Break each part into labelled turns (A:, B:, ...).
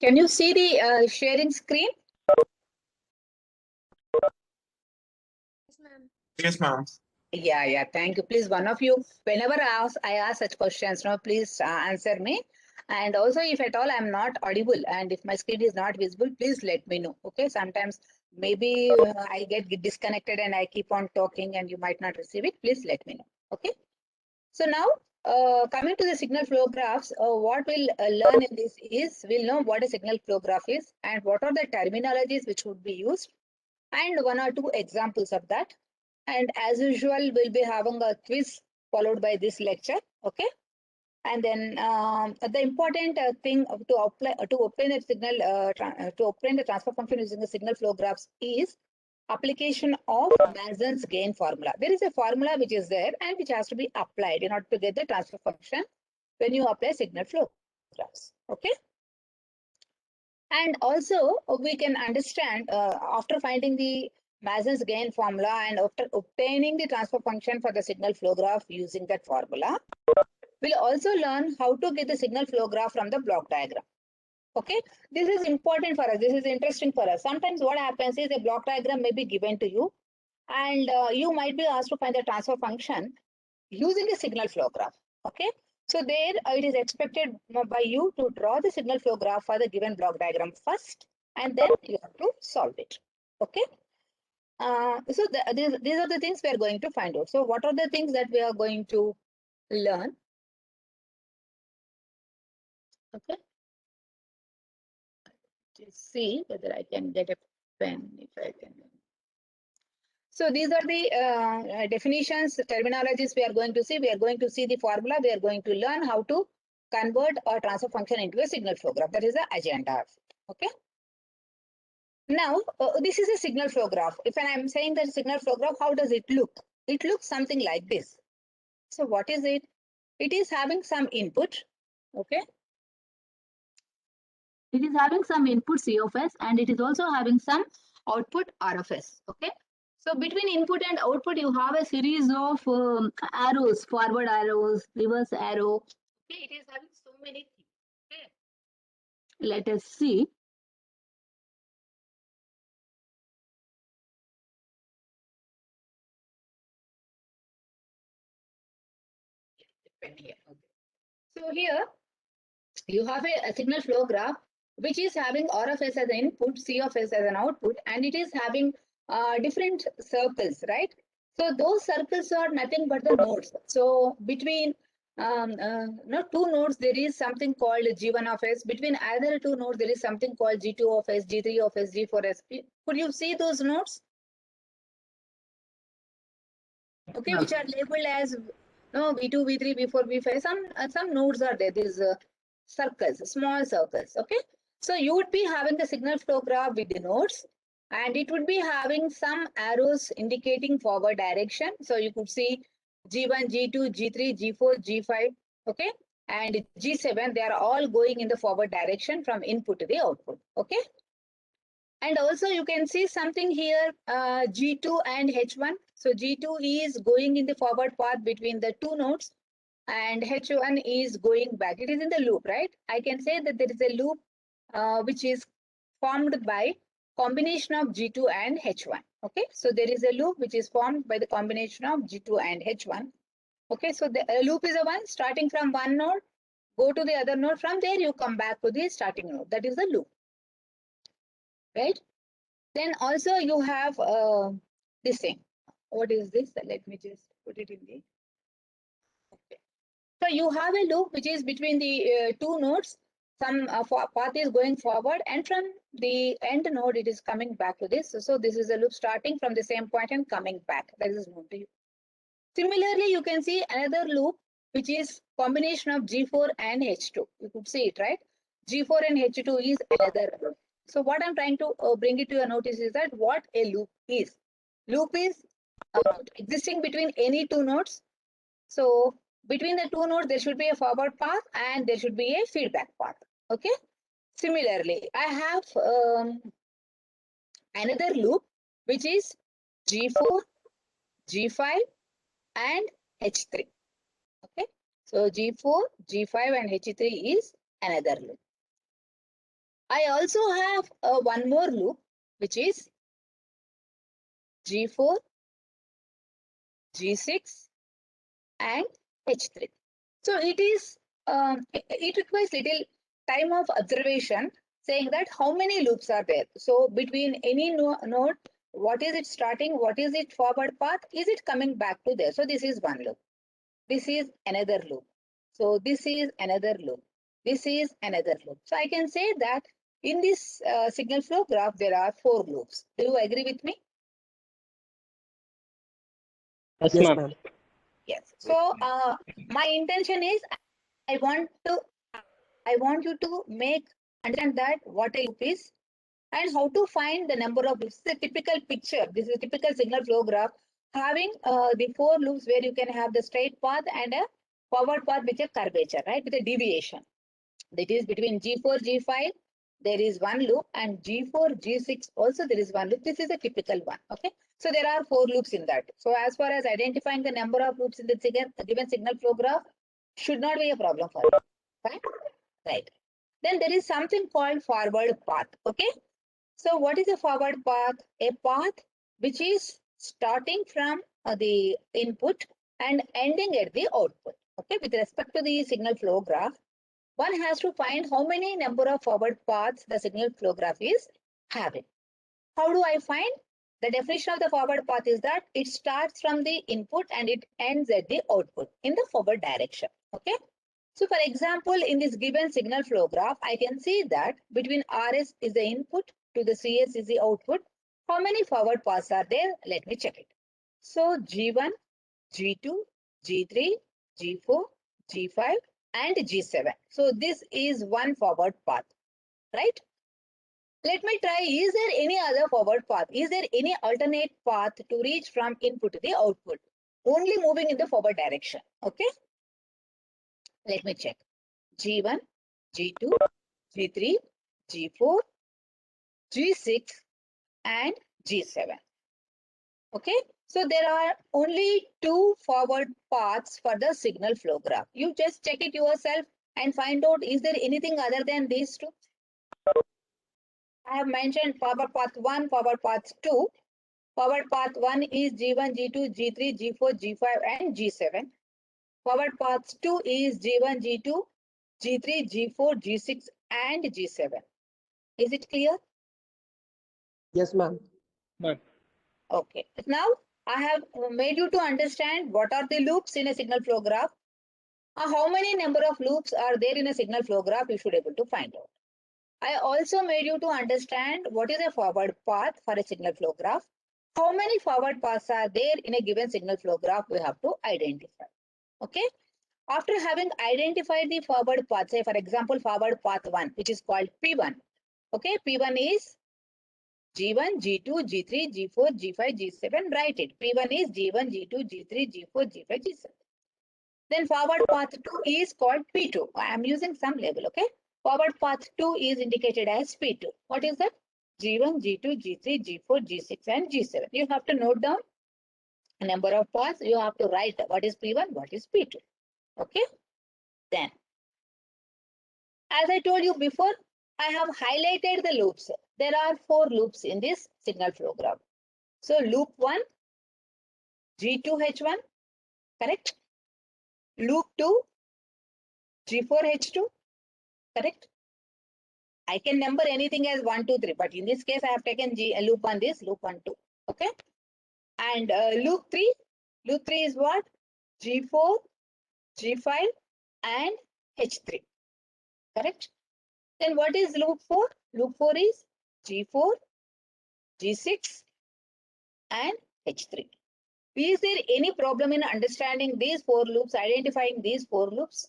A: Can you see the sharing screen?
B: Yes, ma'am.
C: Yes, ma'am.
A: Yeah. Thank you. Please, one of you, whenever I ask such questions, no, please answer me. And also, if at all I'm not audible and if my screen is not visible, please let me know. Okay. Sometimes maybe I get disconnected and I keep on talking and you might not receive it. Please let me know. Okay. So now, coming to the signal flow graphs, what we'll learn in this is we'll know what a signal flow graph is and what are the terminologies which would be used and one or two examples of that. And as usual, we'll be having a quiz followed by this lecture. Okay. And then the important thing to apply to obtain a signal to obtain the transfer function using the signal flow graphs is application of Mason's gain formula. There is a formula which is there and which has to be applied in order to get the transfer function when you apply signal flow graphs. Okay. And also we can understand after finding the Mason's gain formula and after obtaining the transfer function for the signal flow graph using that formula, we'll also learn how to get the signal flow graph from the block diagram. Okay, this is important for us. This is interesting for us. Sometimes what happens is a block diagram may be given to you and you might be asked to find the transfer function using a signal flow graph. Okay, so there it is expected by you to draw the signal flow graph for the given block diagram first and then you have to solve it. Okay, so these are the things we are going to find out. So what are the things that we are going to learn? Okay, just see whether I can get a pen if I can. So these are the definitions, terminologies we are going to see. We are going to see the formula. We are going to learn how to convert a transfer function into a signal flow graph. That is the agenda. Okay. Now, this is a signal flow graph. If I'm saying that signal flow graph, how does it look? It looks something like this. So what is it? It is having some input. Okay. It is having some input C of S and it is also having some output R of S. Okay. So between input and output, you have a series of arrows, forward arrows, reverse arrow. Okay, it is having so many things. Okay. Let us see. Okay. So here you have a signal flow graph which is having R of S as an input, C of S as an output, and it is having different circles, right? So those circles are nothing but the nodes. So between two nodes, there is something called G1 of S. Between either two nodes, there is something called G2 of S, G3 of S, G4 S. Could you see those nodes? Okay, which are labeled as V2, V3, V4, V5. Some nodes are there. These circles, small circles. Okay, so you would be having the signal flow graph with the nodes, and it would be having some arrows indicating forward direction. So you could see G1, G2, G3, G4, G5. Okay, and G7. They are all going in the forward direction from input to the output. Okay. And also you can see something here, G2 and H1. So G2 is going in the forward path between the two nodes and H1 is going back. It is in the loop, right? I can say that there is a loop which is formed by combination of G2 and H1. Okay, so there is a loop which is formed by the combination of G2 and H1. Okay, so the loop is a one starting from one node, go to the other node. From there you come back to the starting node. That is the loop, right? Then also you have this thing. What is this? Let me just put it in the. Okay. So you have a loop which is between the two nodes. Some path is going forward, and from the end node it is coming back to this. So this is a loop starting from the same point and coming back. That is known to you. Similarly, you can see another loop which is combination of G4 and H2. You could see it, right? G4 and H2 is another loop. So what I'm trying to bring it to your notice is that what a loop is. Loop is existing between any two nodes. So between the two nodes, there should be a forward path and there should be a feedback path. Okay. Similarly, I have another loop which is G4, G5 and H3. Okay. So G4, G5 and H3 is another loop. I also have one more loop, which is G4, G6, and H3. So it requires little time of observation, saying that how many loops are there. So between any node, what is it starting? What is it forward path? Is it coming back to there? So this is one loop. This is another loop. So this is another loop. This is another loop. So I can say that in this signal flow graph, there are 4 loops. Do you agree with me?
C: Yes,
D: Yes,
C: ma'am.
D: ma'am.
A: Yes. So my intention is I want you to make understand that what a loop is and how to find the number of loops. This is a typical picture. This is a typical signal flow graph having the 4 loops where you can have the straight path and a forward path with a curvature, right? With a deviation. That is between G4, G5, there is one loop, and G4, G6 also there is one loop. This is a typical one. Okay. So there are 4 loops in that. So as far as identifying the number of loops in the given signal flow graph should not be a problem for you. Fine? Right. Then there is something called forward path. Okay. So what is a forward path? A path which is starting from the input and ending at the output. Okay. With respect to the signal flow graph, one has to find how many number of forward paths the signal flow graph is having. How do I find? The definition of the forward path is that it starts from the input and it ends at the output in the forward direction. Okay. So for example, in this given signal flow graph, I can see that between RS is the input to the CS is the output. How many forward paths are there? Let me check it. So G1, G2, G3, G4, G5, and G7. So this is one forward path, right? Let me try, is there any other forward path? Is there any alternate path to reach from input to the output? Only moving in the forward direction, okay? Let me check. G1, G2, G3, G4, G6, and G7. Okay, so there are only 2 forward paths for the signal flow graph. You just check it yourself and find out, is there anything other than these 2? I have mentioned forward path 1, forward path 2. Forward path 1 is G1, G2, G3, G4, G5, and G7. Forward path 2 is G1, G2, G3, G4, G6, and G7. Is it clear?
D: Yes, ma'am.
C: Ma'am.
A: Okay. Now, I have made you to understand what are the loops in a signal flow graph. How many number of loops are there in a signal flow graph, you should be able to find out. I also made you to understand what is a forward path for a signal flow graph. How many forward paths are there in a given signal flow graph, we have to identify. Okay. After having identified the forward path, say for example, forward path 1, which is called P1. Okay. P1 is G1, G2, G3, G4, G5, G7, write it. P1 is G1, G2, G3, G4, G5, G7. Then forward path 2 is called P2. I am using some label, okay? Forward path 2 is indicated as P2. What is that? G1, G2, G3, G4, G6, and G7. You have to note down a number of paths. You have to write what is P1, what is P2. Okay? Then, as I told you before, I have highlighted the loops. There are 4 loops in this signal flow graph. So loop 1, G2H1, correct? Loop 2, G4H2, correct? I can number anything as 1, 2, 3, but in this case, I have taken loop 1 this, loop 1, 2, okay? And loop 3 is what? G4, G5, and H3, correct? Then what is loop 4? Loop 4 is G4, G6, and H3. Is there any problem in understanding these 4 loops, identifying these 4 loops?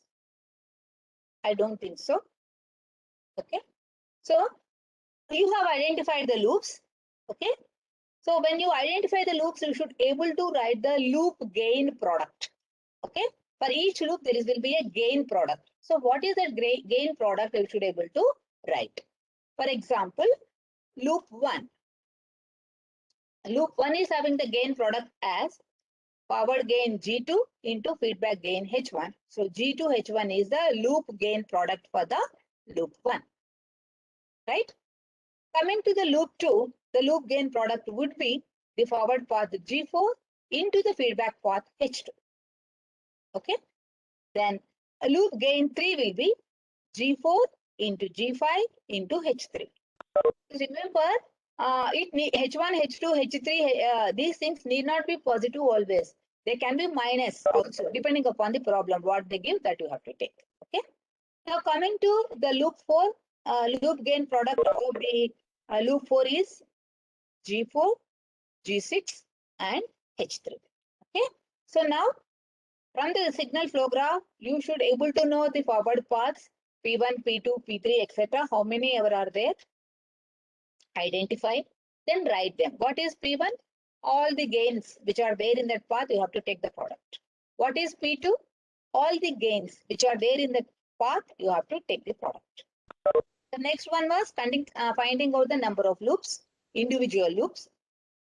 A: I don't think so. Okay. So you have identified the loops. Okay. So when you identify the loops, you should able to write the loop gain product. Okay. For each loop, there will be a gain product. So what is that gain product you should able to write? For example, loop 1. Loop 1 is having the gain product as forward gain G2 into feedback gain H1. So G2 H1 is the loop gain product for the loop 1. right? Coming to the loop 2, the loop gain product would be the forward path G4 into the feedback path H2. Okay. Then a loop gain 3 will be G4 into G5 into H3. Remember, H1, H2, H3, these things need not be positive always. They can be minus also, depending upon the problem, what they give that you have to take. Okay. Now coming to the loop 4, loop gain product of the loop 4 is G4, G6 and H3. Okay. So now from the signal flow graph, you should able to know the forward paths P1, P2, P3, etc. How many ever are there? Identify, then write them. What is P1? All the gains which are there in that path, you have to take the product. What is P2? All the gains which are there in the path, you have to take the product. The next one was finding out the number of loops, individual loops.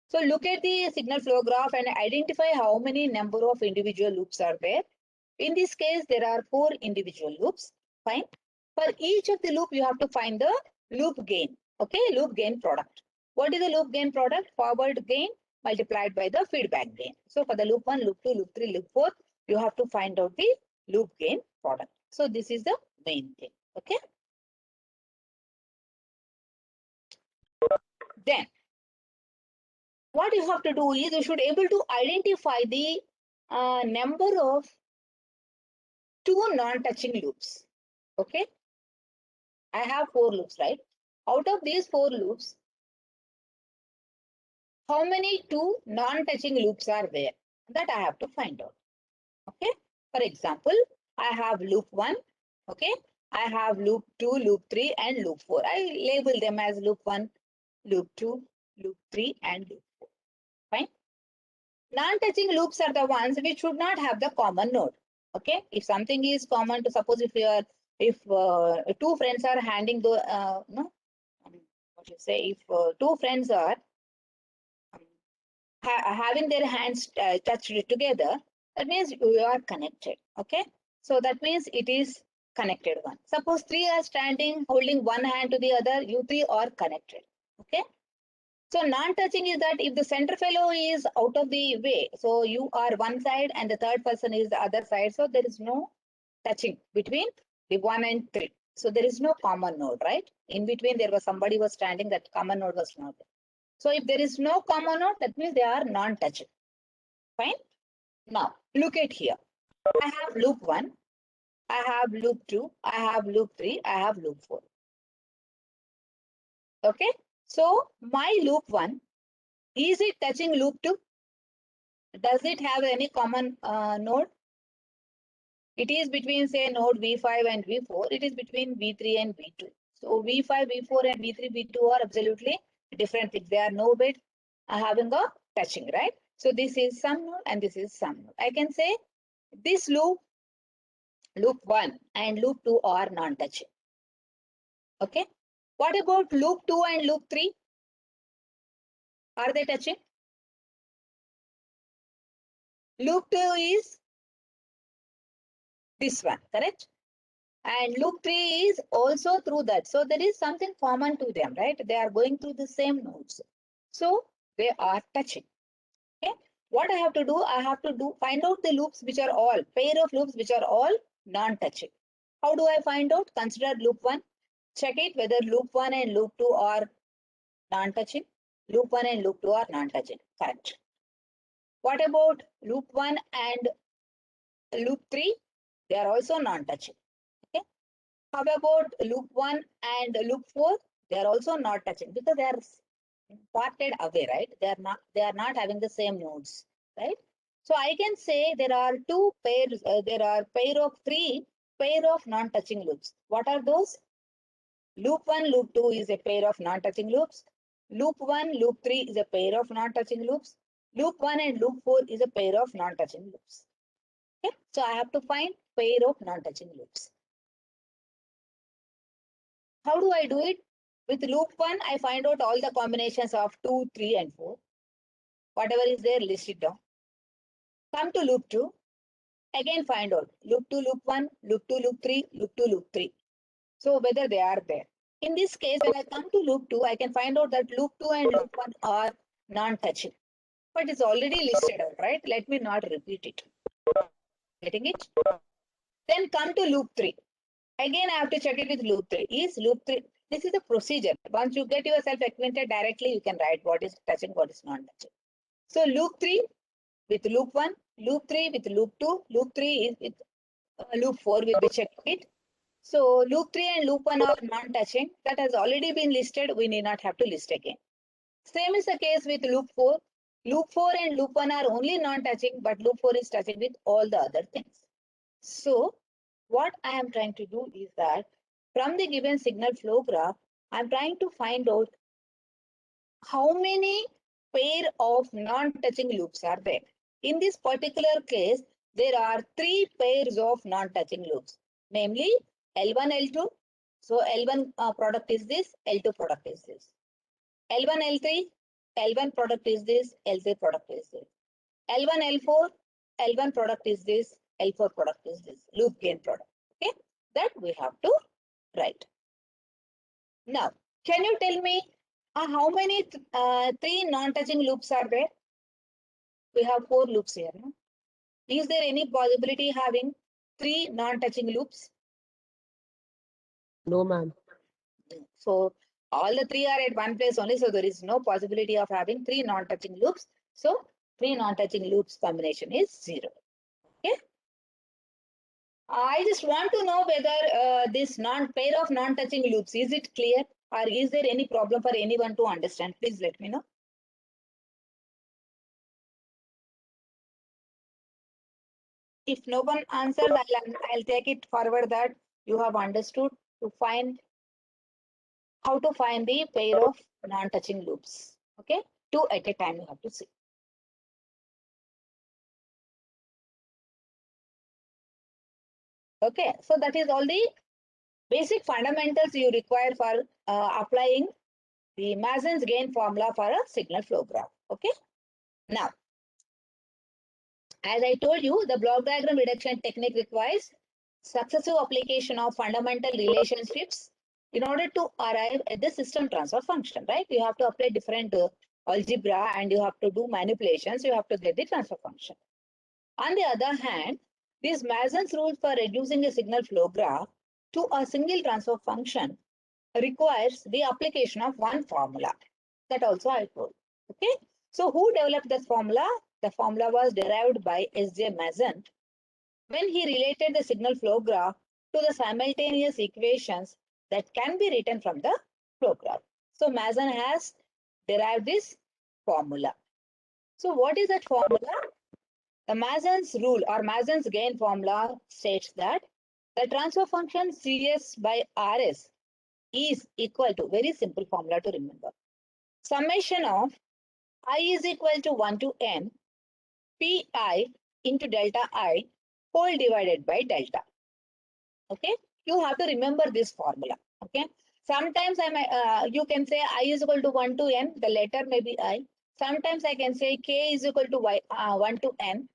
A: So look at the signal flow graph and identify how many number of individual loops are there. In this case, there are 4 individual loops. Fine. For each of the loop, you have to find the loop gain. Okay, loop gain product. What is the loop gain product? Forward gain multiplied by the feedback gain. So for the loop 1, loop 2, loop 3, loop 4, you have to find out the loop gain product. So this is the main thing. Okay. Then what you have to do is you should able to identify the number of 2 non-touching loops. Okay. I have 4 loops, right? Out of these 4 loops, how many 2 non-touching loops are there? That I have to find out. Okay. For example, I have loop 1. Okay. I have loop 2, loop 3 and loop 4. I label them as loop 1, loop 2, loop 3 and loop 4. Fine. Non-touching loops are the ones which should not have the common node. Okay. If something is common to suppose if 2 friends are handing the what you say, if 2 friends are having their hands touched together, that means you are connected. Okay. So that means it is connected one. Suppose 3 are standing holding one hand to the other, you 3 are connected. Okay. So non-touching is that if the center fellow is out of the way, so you are one side and the third person is the other side. So there is no touching between the 1 and 3. So there is no common node, right? In between there was somebody was standing, that common node was not there. So if there is no common node, that means they are non-touching. Fine. Now look at here. I have loop 1, I have loop 2, I have loop 3, I have loop 4. Okay. So my loop 1, is it touching loop 2? Does it have any common node? It is between, say, node V5 and V4. It is between V3 and V2. So V5, V4 and V3, V2 are absolutely different things. They are no bit having a touching, right? So this is some node and this is some node. I can say this loop 1 and loop 2 are non-touching. Okay. What about loop 2 and loop 3? Are they touching? Loop 2 is this one, correct? And loop 3 is also through that. So there is something common to them, right? They are going through the same nodes. So they are touching. Okay. What I have to do, find out the loops which are all, pair of loops which are all non-touching. How do I find out? Consider loop 1. Check it whether loop 1 and loop 2 are non-touching. Loop 1 and loop 2 are non-touching. Correct. What about loop 1 and loop 3? They are also non-touching. Okay. How about loop 1 and loop 4? They are also not touching because they are parted away, right? They are not having the same nodes, right? So I can say there are 2 pairs, there are pair of 3 pair of non-touching loops. What are those? Loop 1, loop 2 is a pair of non-touching loops. Loop 1, loop 3 is a pair of non-touching loops. Loop 1 and loop 4 is a pair of non-touching loops. Okay. So I have to find pair of non-touching loops. How do I do it? With loop 1, I find out all the combinations of 2, 3 and 4. Whatever is there, list it down. Come to loop 2. Again find out loop 2, loop 1, loop 2, loop 3, loop 2, loop 3. So whether they are there. In this case, when I come to loop 2, I can find out that loop 2 and loop 1 are non-touching. But it's already listed out, right? Let me not repeat it. Getting it? Then come to loop 3. Again, I have to check it with loop 3. Is loop 3, this is the procedure. Once you get yourself acquainted directly, you can write what is touching, what is non-touching. So loop 3 with loop 1, loop 3 with loop 2, loop 3 is with loop 4 will be checking it. So loop 3 and loop 1 are non-touching. That has already been listed. We need not have to list again. Same is the case with loop 4. Loop 4 and loop 1 are only non-touching, but loop 4 is touching with all the other things. So what I am trying to do is that from the given signal flow graph, I am trying to find out how many pair of non-touching loops are there. In this particular case, there are 3 pairs of non-touching loops, namely L1, L2. So L1 product is this, L2 product is this. L1, L3, L1 product is this, L3 product is this. L1, L4, L1 product is this, L4 product is this, loop gain product. Okay, that we have to write. Now, can you tell me how many 3 non-touching loops are there? We have 4 loops here. No? Is there any possibility having 3 non-touching loops?
D: No, ma'am.
A: So all the 3 are at one place only. So there is no possibility of having 3 non-touching loops. So 3 non-touching loops combination is 0. Okay. I just want to know whether this pair of non-touching loops, is it clear or is there any problem for anyone to understand? Please let me know. If no one answers, I'll take it forward that you have understood to find how to find the pair of non-touching loops. Okay, 2 at a time you have to see. Okay, so that is all the basic fundamentals you require for applying the Mason's gain formula for a signal flow graph. Okay, now as I told you, the block diagram reduction technique requires successive application of fundamental relationships in order to arrive at the system transfer function, right? You have to apply different algebra and you have to do manipulations. You have to get the transfer function. On the other hand, these Mason's rules for reducing a signal flow graph to a single transfer function requires the application of one formula. That also I told. Okay. So who developed this formula? The formula was derived by S.J. Mason when he related the signal flow graph to the simultaneous equations that can be written from the flow graph. So Mason has derived this formula. So what is that formula? The Mason's rule or Mason's gain formula states that the transfer function Cs by Rs is equal to, very simple formula to remember, summation of I is equal to 1 to n pi into delta I whole divided by delta. Okay, you have to remember this formula. Okay, sometimes you can say I is equal to 1 to n, the letter may be I. Sometimes I can say k is equal to 1 to n.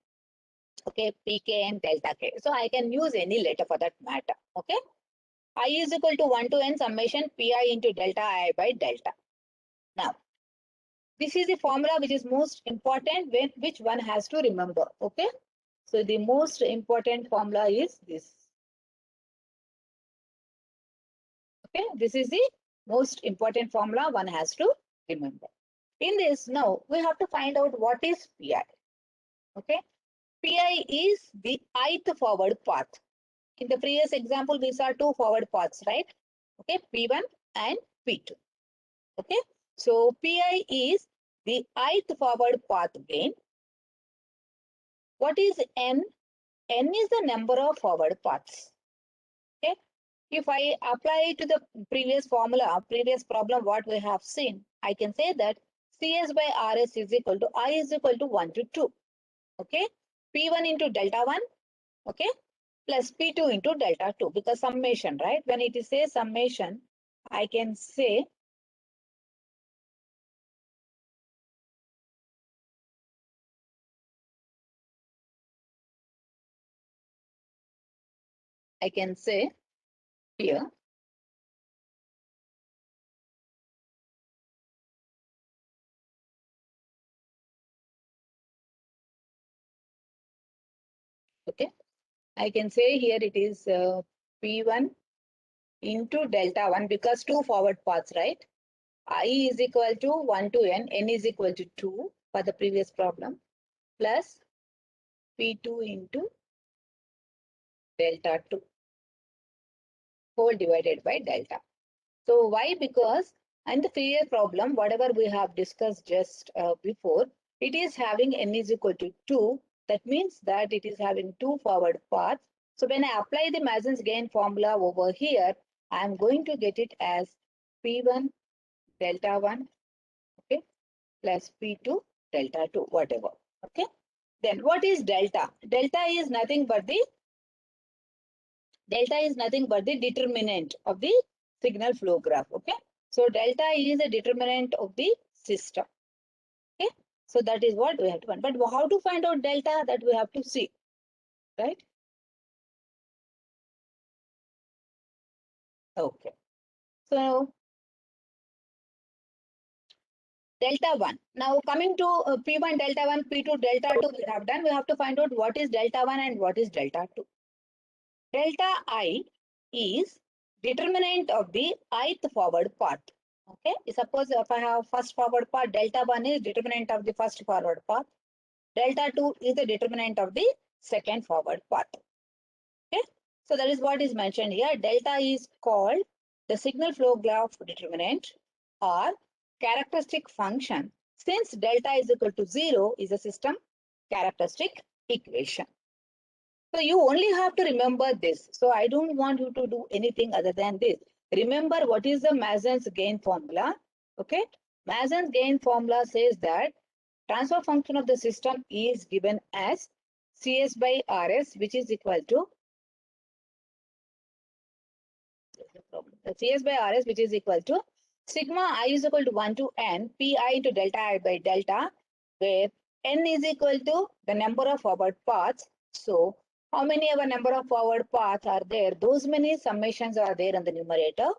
A: Okay, pk and delta k. So I can use any letter for that matter. Okay, I is equal to 1 to n summation pi into delta I by delta. Now, this is the formula which is most important, which one has to remember. Okay, so the most important formula is this. Okay, this is the most important formula one has to remember. In this, now we have to find out what is pi. Okay, pi is the ith forward path. In the previous example, we saw 2 forward paths, right? Okay, P1 and P2. Okay, so pi is the ith forward path gain. What is n? N is the number of forward paths. Okay, if I apply to the previous formula, previous problem, what we have seen, I can say that Cs by Rs is equal to I is equal to 1 to 2. Okay, P1 into delta 1. Okay, plus P2 into delta 2, because summation, right? When it is a summation, I can say here Okay, I can say here it is P1 into delta 1 because two forward paths, right? I is equal to 1 to n is equal to 2 for the previous problem, plus P2 into delta 2 whole divided by delta. So why? Because in the previous problem, whatever we have discussed just before, it is having n is equal to 2. That means that it is having two forward paths. So when I apply the Mason's gain formula over here, I am going to get it as P1 delta 1, okay, plus P2 delta 2, whatever. Okay. Then what is delta? Delta is nothing but the determinant of the signal flow graph. Okay. So delta is a determinant of the system. Okay. So that is what we have to find. But how to find out delta, that we have to see, right? Okay. So delta 1. Now coming to P1 delta 1, P2 delta 2 we have done. We have to find out what is delta 1 and what is delta 2. Delta I is determinant of the ith forward path. Okay. Suppose if I have first forward path, delta 1 is determinant of the first forward path. Delta 2 is the determinant of the second forward path. Okay. So that is what is mentioned here. Delta is called the signal flow graph determinant or characteristic function. Since delta is equal to 0 is a system characteristic equation. So you only have to remember this. So I don't want you to do anything other than this. Remember what is the Mason's gain formula. Okay. Mason's gain formula says that transfer function of the system is given as CS by RS, which is equal to CS by RS, which is equal to sigma I is equal to 1 to n pi into delta I by delta, where n is equal to the number of forward paths. So how many ever number of forward paths are there? Those many summations are there in the numerator.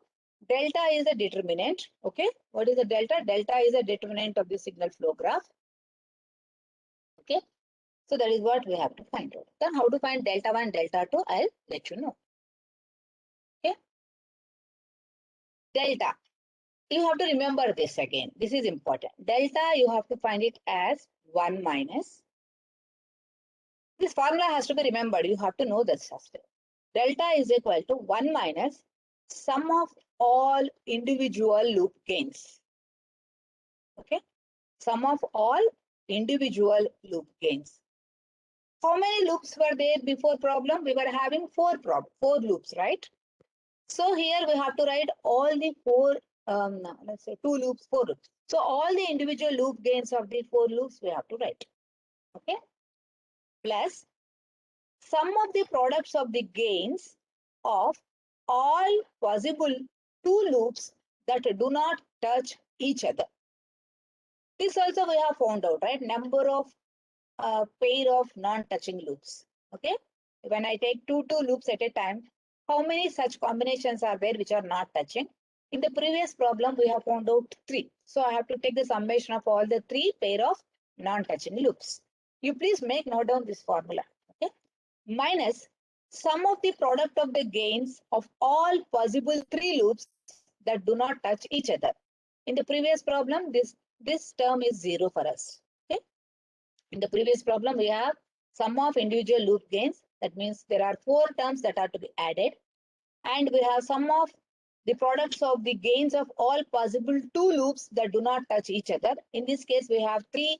A: Delta is a determinant. Okay. What is the delta? Delta is a determinant of the signal flow graph. Okay. So that is what we have to find out. Then how to find delta 1, delta 2, I'll let you know. Okay. Delta. You have to remember this again. This is important. Delta, you have to find it as 1 minus. This formula has to be remembered. You have to know this first. Delta is equal to 1 minus sum of all individual loop gains. Okay. Sum of all individual loop gains. How many loops were there before problem? We were having four loops, right? So here we have to write all the four, let's say 2 loops, 4 loops. So all the individual loop gains of the 4 loops we have to write. Okay. Plus sum of the products of the gains of all possible 2 loops that do not touch each other. This also we have found out, right? Number of pair of non-touching loops. Okay. When I take two loops at a time, how many such combinations are there which are not touching? In the previous problem, we have found out 3. So I have to take the summation of all the 3 pair of non-touching loops. You please make note down this formula. Okay. Minus sum of the product of the gains of all possible 3 loops that do not touch each other. In the previous problem, this term is 0 for us. Okay. In the previous problem, we have sum of individual loop gains. That means there are 4 terms that are to be added. And we have sum of the products of the gains of all possible 2 loops that do not touch each other. In this case, we have 3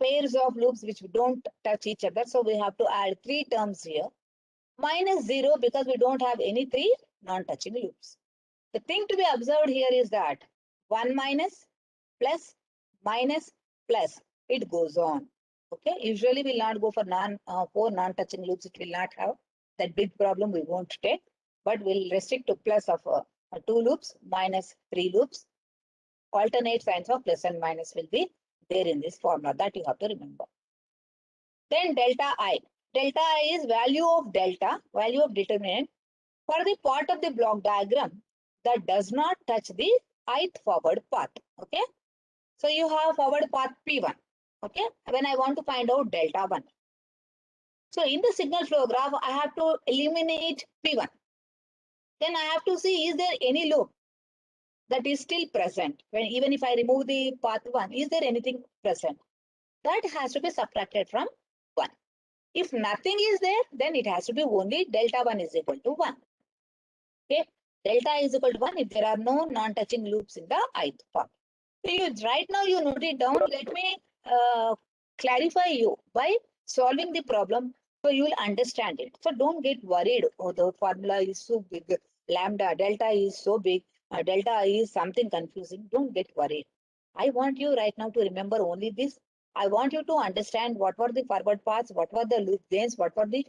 A: pairs of loops which don't touch each other. So we have to add 3 terms here. Minus 0 because we don't have any 3 non-touching loops. The thing to be observed here is that 1 minus plus minus plus, it goes on. Okay, usually we'll not go for 4 non-touching loops. It will not have that big problem. We won't take, but we'll restrict to plus of 2 loops minus 3 loops. Alternate signs of plus and minus will be there in this formula. That you have to remember. Then delta I. Delta I is value of delta, value of determinant for the part of the block diagram that does not touch the ith forward path. Okay. So you have forward path P1. Okay. When I want to find out delta 1. So in the signal flow graph, I have to eliminate P1. Then I have to see, is there any loop that is still present? When even if I remove the path 1, is there anything present? That has to be subtracted from 1. If nothing is there, then it has to be only delta 1 is equal to 1. Okay, delta is equal to 1 if there are no non-touching loops in the ith form. So right now you note it down. Let me clarify you by solving the problem so you will understand it. So don't get worried. Oh, the formula is so big. Lambda, delta is so big. Delta is something confusing. Don't get worried. I want you right now to remember only this. I want you to understand what were the forward paths, what were the loop gains, what were the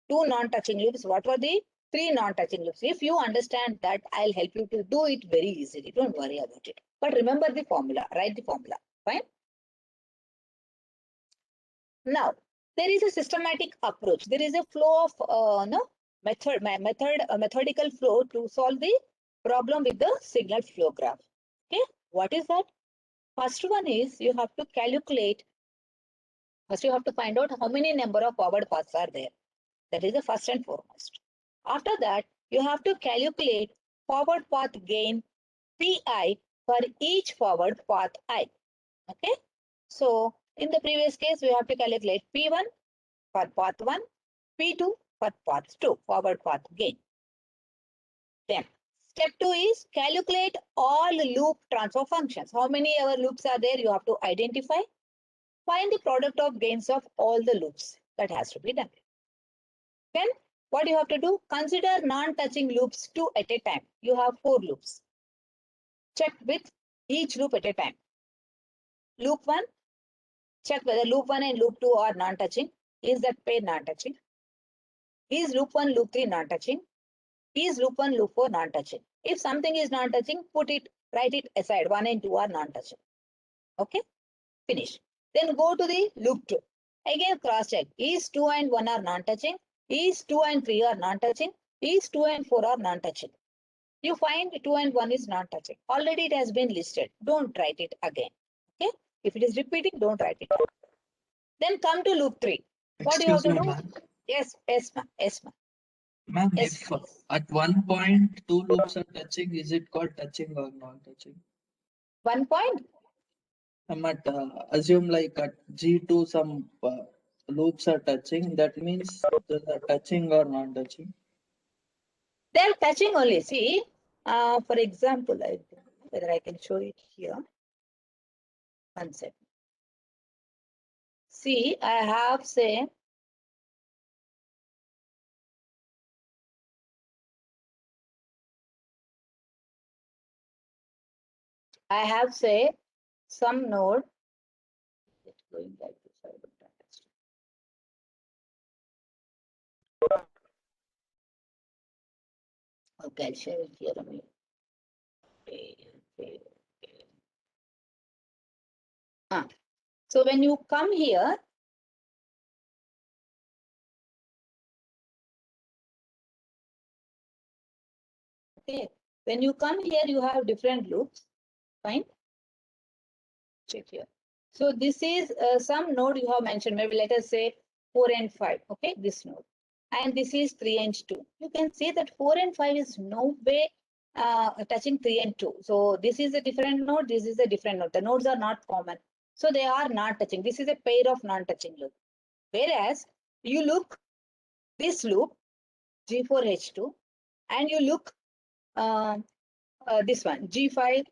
A: 2 non-touching loops, what were the 3 non-touching loops. If you understand that, I'll help you to do it very easily. Don't worry about it. But remember the formula, write the formula. Fine. Now, there is a systematic approach. There is a flow of methodical flow to solve the problem with the signal flow graph. Okay, what is that? First one is you have to calculate. First, you have to find out how many number of forward paths are there. That is the first and foremost. After that, you have to calculate forward path gain Pi for each forward path I. Okay. So in the previous case, we have to calculate P1 for path 1, P2 for path 2, forward path gain. Then step 2 is calculate all loop transfer functions. How many ever loops are there? You have to identify. Find the product of gains of all the loops. That has to be done. Then what you have to do? Consider non-touching loops 2 at a time. You have 4 loops. Check with each loop at a time. Loop 1, check whether loop 1 and loop 2 are non-touching. Is that pair non-touching? Is loop 1, loop 3 non-touching? Is loop 1, loop 4 non-touching? If something is non-touching, write it aside. 1 and 2 are non-touching. Okay, finish. Then go to the loop 2. Again, cross-check. Is 2 and 1 are non-touching? Is 2 and 3 are non-touching? Is 2 and 4 are non-touching? You find 2 and 1 is non-touching. Already it has been listed. Don't write it again. Okay, if it is repeating, don't write it. Then come to loop 3. What do you have
C: Excuse
A: to
C: me,
A: do?
C: ma'am.
A: Yes, ma'am. Yes, ma'am.
C: Ma'am,
A: Yes,
C: if
A: please.
C: at one point 2 loops are touching, is it called touching or non-touching?
A: 1 point.
C: I'm at assume like at G2 some loops are touching. That means they are touching or non-touching.
A: They're touching only. See, for example, I don't know whether I can show it here. One second. See, I have say some node. It's going like this. I don't understand. Okay, I'll share it here. Okay. So when you come here, okay, when you come here, you have different loops. Fine. Check here. So this is some node you have mentioned. Maybe let us say 4 and 5. Okay, this node. And this is 3 and 2. You can see that 4 and 5 is no way touching 3 and 2. So this is a different node. This is a different node. The nodes are not common. So they are not touching. This is a pair of non-touching loop. Whereas you look this loop G4H2 and you look this one G5,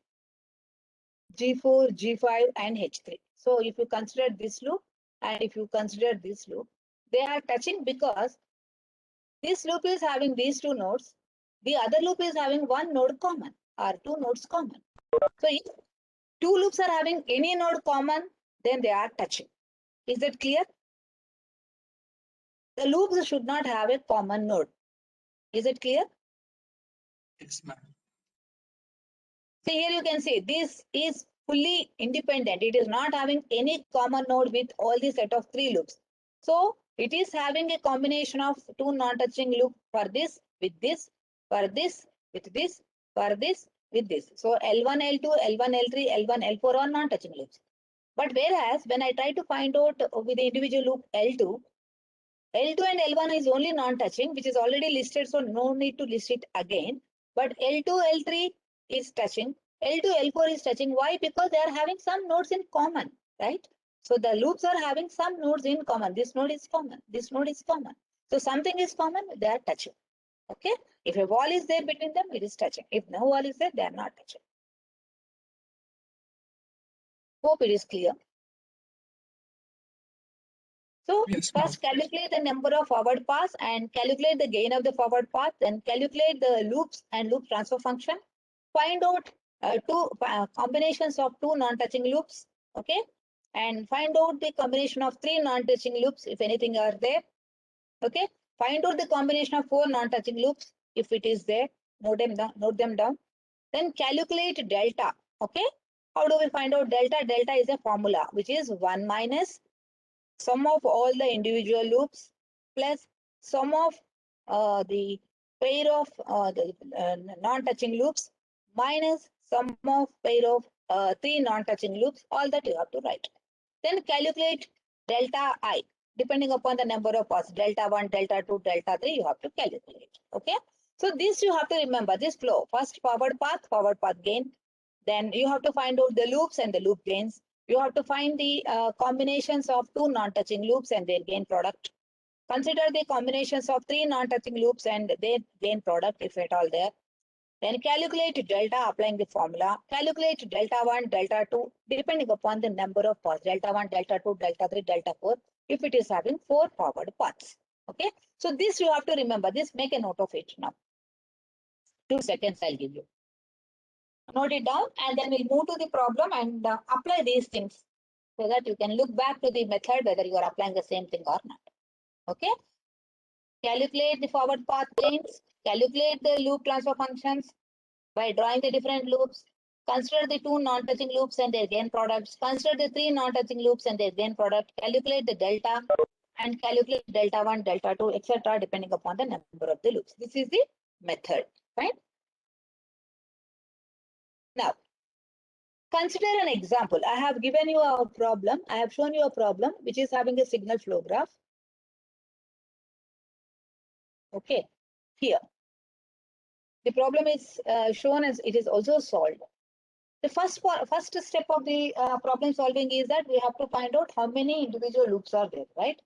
A: G4, G5 and H3. So if you consider this loop and if you consider this loop, they are touching because this loop is having these 2 nodes. The other loop is having 1 node common or 2 nodes common. So if 2 loops are having any node common, then they are touching. Is that clear? The loops should not have a common node. Is it clear?
C: Yes, ma'am.
A: See, here you can see this is fully independent. It is not having any common node with all the set of 3 loops. So it is having a combination of 2 non-touching loop for this, with this, for this, with this, for this, with this. So L1, L2, L1, L3, L1, L4 are non-touching loops. But whereas when I try to find out with the individual loop L2, L2 and L1 is only non-touching, which is already listed, so no need to list it again. But L2, L3 is touching. L2, L4 is touching. Why? Because they are having some nodes in common, right? So the loops are having some nodes in common. This node is common. This node is common. So something is common, they are touching. Okay. If a wall is there between them, it is touching. If no wall is there, they are not touching. Hope it is clear. So
E: Yes, ma'am.
A: first calculate the number of forward paths and calculate the gain of the forward path. Then calculate the loops and loop transfer function. Find out two combinations of two non-touching loops. Okay. And find out the combination of three non-touching loops, if anything are there. Okay. Find out the combination of four non-touching loops, if it is there. Note them down. Note them down. Then calculate delta. Okay. How do we find out delta? Delta is a formula which is 1 minus sum of all the individual loops plus sum of the pair of the non-touching loops minus sum of pair of three non-touching loops. All that you have to write. Then calculate delta I depending upon the number of paths. Delta 1, delta 2, delta 3 you have to calculate. Okay. So this you have to remember, this flow. First forward path gain. Then you have to find out the loops and the loop gains. You have to find the combinations of two non-touching loops and their gain product. Consider the combinations of three non-touching loops and their gain product, if at all there. Then calculate delta applying the formula. Calculate delta 1, delta 2, depending upon the number of paths. Delta 1, delta 2, delta 3, delta 4, if it is having four forward paths. Okay. So this you have to remember. This, make a note of it now. 2 seconds I'll give you. Note it down and then we'll move to the problem and apply these things so that you can look back to the method whether you are applying the same thing or not. Okay. Calculate the forward path gains, calculate the loop transfer functions by drawing the different loops. Consider the two non-touching loops and their gain products. Consider the three non-touching loops and their gain product. Calculate the delta and calculate delta 1, delta 2, etc. depending upon the number of the loops. This is the method. Fine. Now, consider an example. I have given you a problem. I have shown you a problem which is having a signal flow graph. Okay, here. The problem is shown as it is also solved. The first step of the problem solving is that we have to find out how many individual loops are there, right?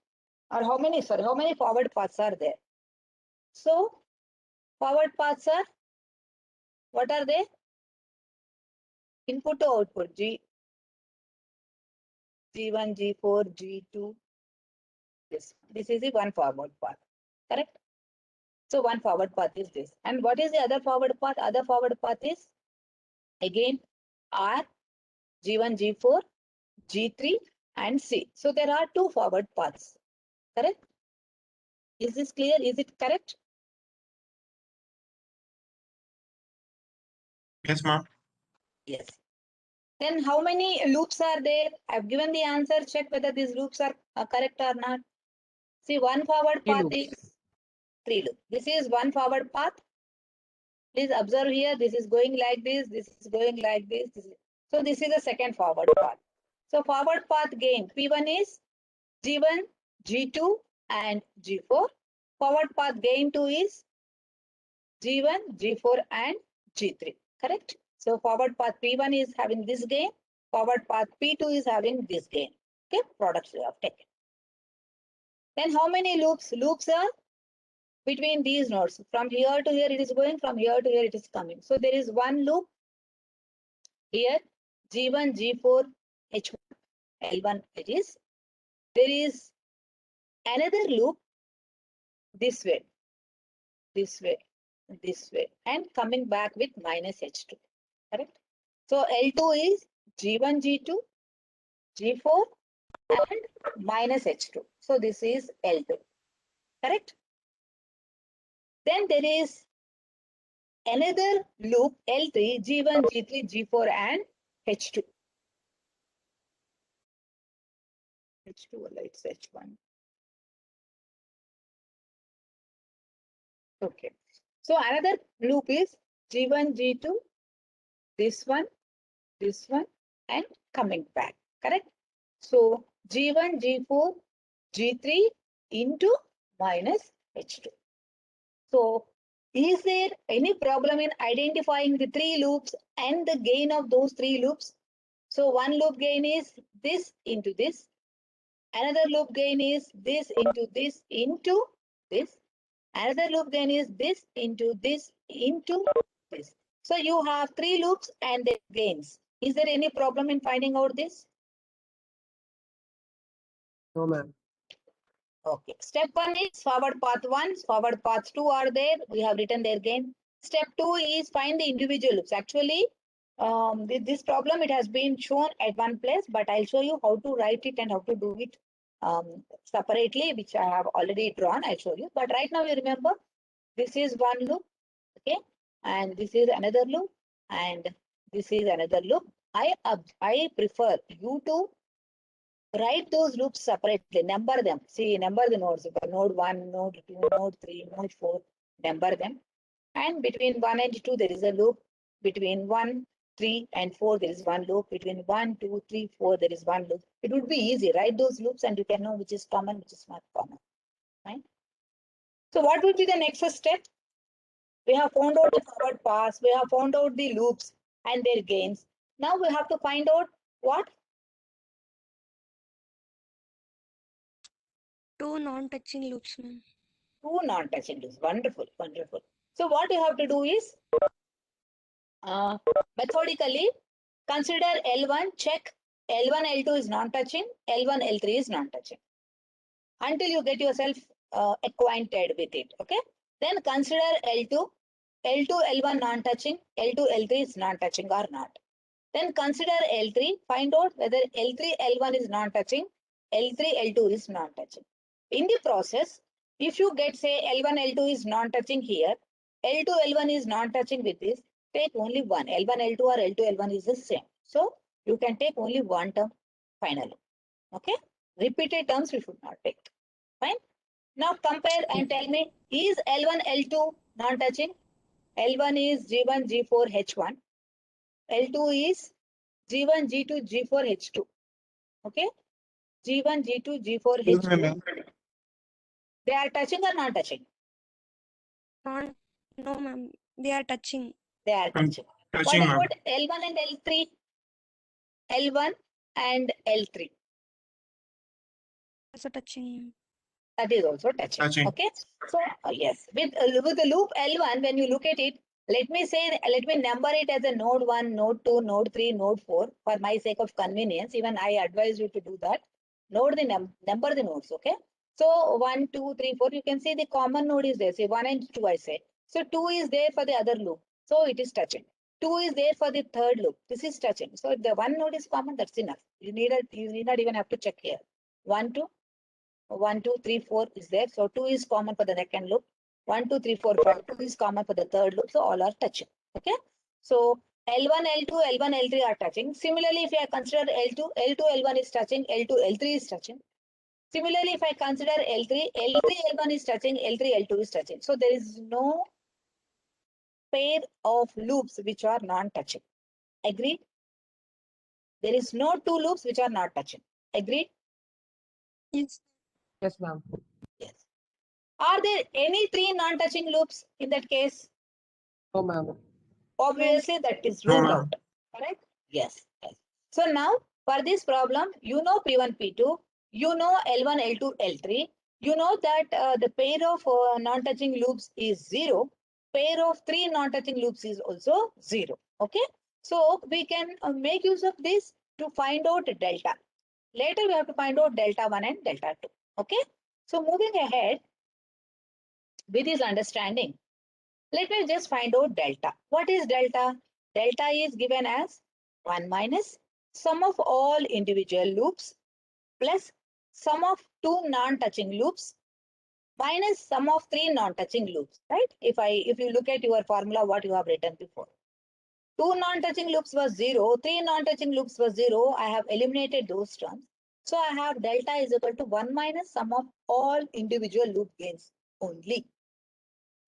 A: Or how many forward paths are there. So forward paths are, what are they? Input to output, G1, G4, G2. This is the one forward path, correct? So one forward path is this. And what is the other forward path? Other forward path is again R, G1, G4, G3 and C. So there are two forward paths, correct? Is this clear? Is it correct?
E: Yes, ma'am.
A: Yes. Then how many loops are there? I've given the answer. Check whether these loops are correct or not. See, one forward
D: Three
A: path
D: loops.
A: is 3 loops. This is one forward path. Please observe here. This is going like this. This is going like this. So this is the second forward path. So forward path gain P1 is G1, G2 and G4. Forward path gain 2 is G1, G4 and G3. Correct? So forward path P1 is having this gain. Forward path P2 is having this gain. Okay, products we have taken. Then how many loops? Loops are between these nodes. From here to here it is going, from here to here it is coming. So there is one loop here, G1, G4, H1, L1 it is. There is another loop this way, this way, this way, and coming back with minus H2. Correct? So L2 is G1, G2, G4 and minus H2. So this is L2. Correct? Then there is another loop L3, G1, G3, G4 and H2. H2, it's H1. Okay. So another loop is G1, G2, this one, and coming back. Correct? So G1, G4, G3 into minus H2. So is there any problem in identifying the three loops and the gain of those three loops? So one loop gain is this into this. Another loop gain is this into this into this. Another loop gain is this into this into this. So you have three loops and their gains. Is there any problem in finding out this?
D: No, ma'am.
A: Okay. Step 1 is forward path 1, forward path 2 are there. We have written their gain. Step 2 is find the individual loops. Actually, this problem, it has been shown at one place, but I'll show you how to write it and how to do it separately, which I have already drawn. I'll show you. But right now, you remember, this is one loop, okay? And this is another loop, and this is another loop. I prefer you to write those loops separately, number them. See, number the nodes. Node 1, node 2, node 3, node 4, number them. And between 1 and 2, there is a loop. Between 1, 3, and 4, there is one loop. Between 1, 2, 3, 4, there is one loop. It would be easy. Write those loops and you can know which is common, which is not common. Right? So what would be the next step? We have found out the forward paths. We have found out the loops and their gains. Now we have to find out what?
B: Two non-touching loops, ma'am.
A: Two non-touching loops. Wonderful, wonderful. So what you have to do is methodically consider L1, check L1, L2 is non-touching, L1, L3 is non-touching until you get yourself acquainted with it. Okay. Then consider L2, L2, L1 non-touching, L2, L3 is non-touching or not. Then consider L3, find out whether L3, L1 is non-touching, L3, L2 is non-touching. In the process, if you get say L1, L2 is non-touching here, L2, L1 is non-touching with this, take only one. L1, L2 or L2, L1 is the same. So you can take only one term finally. Okay. Repeated terms you should not take. Fine. Now compare and tell me, is L1, L2 non-touching? L1 is G1, G4, H1. L2 is G1, G2, G4, H2. Okay. G1, G2, G4, H2. They are touching or not touching?
B: No, ma'am. They are touching.
A: They are touching. What about L1 and L3? L1 and L3.
B: Also touching.
A: That is also touching. Okay. So yes, with the loop L1, when you look at it, let me number it as a node 1, node 2, node 3, node 4 for my sake of convenience. Even I advise you to do that. Node the number the nodes. Okay. So 1, 2, 3, 4. You can see the common node is there. Say 1 and 2. I say so. 2 is there for the other loop. So it is touching. 2 is there for the third loop. This is touching. So if the one node is common, that's enough. You need not even have to check here. 1, 2. 1, 2, 3, 4 is there. So 2 is common for the second loop. 1, 2, 3, 4, 5. 2 is common for the third loop. So all are touching. Okay. So L1, L2, L1, L3 are touching. Similarly, if I consider L2, L2, L1 is touching. L2, L3 is touching. Similarly, if I consider L3, L3, L1 is touching. L3, L2 is touching. So there is no pair of loops which are non-touching. Agreed? There is no two loops which are not touching. Agreed?
B: Yes.
D: Yes, ma'am.
A: Yes. Are there any three non-touching loops in that case?
D: No, ma'am.
A: Obviously, that is ruled out. Correct? Yes. Yes. So now, for this problem, you know P1, P2, you know L1, L2, L3. You know that the pair of non-touching loops is 0. Pair of three non-touching loops is also 0. Okay. So we can make use of this to find out delta. Later, we have to find out delta 1 and delta 2. Okay. So moving ahead with this understanding, let me just find out delta. What is delta? Delta is given as 1 minus sum of all individual loops plus sum of two non-touching loops minus sum of three non-touching loops, right? If you look at your formula, what you have written before. Two non-touching loops was 0, three non-touching loops was 0. I have eliminated those terms. So I have delta is equal to 1 minus sum of all individual loop gains only.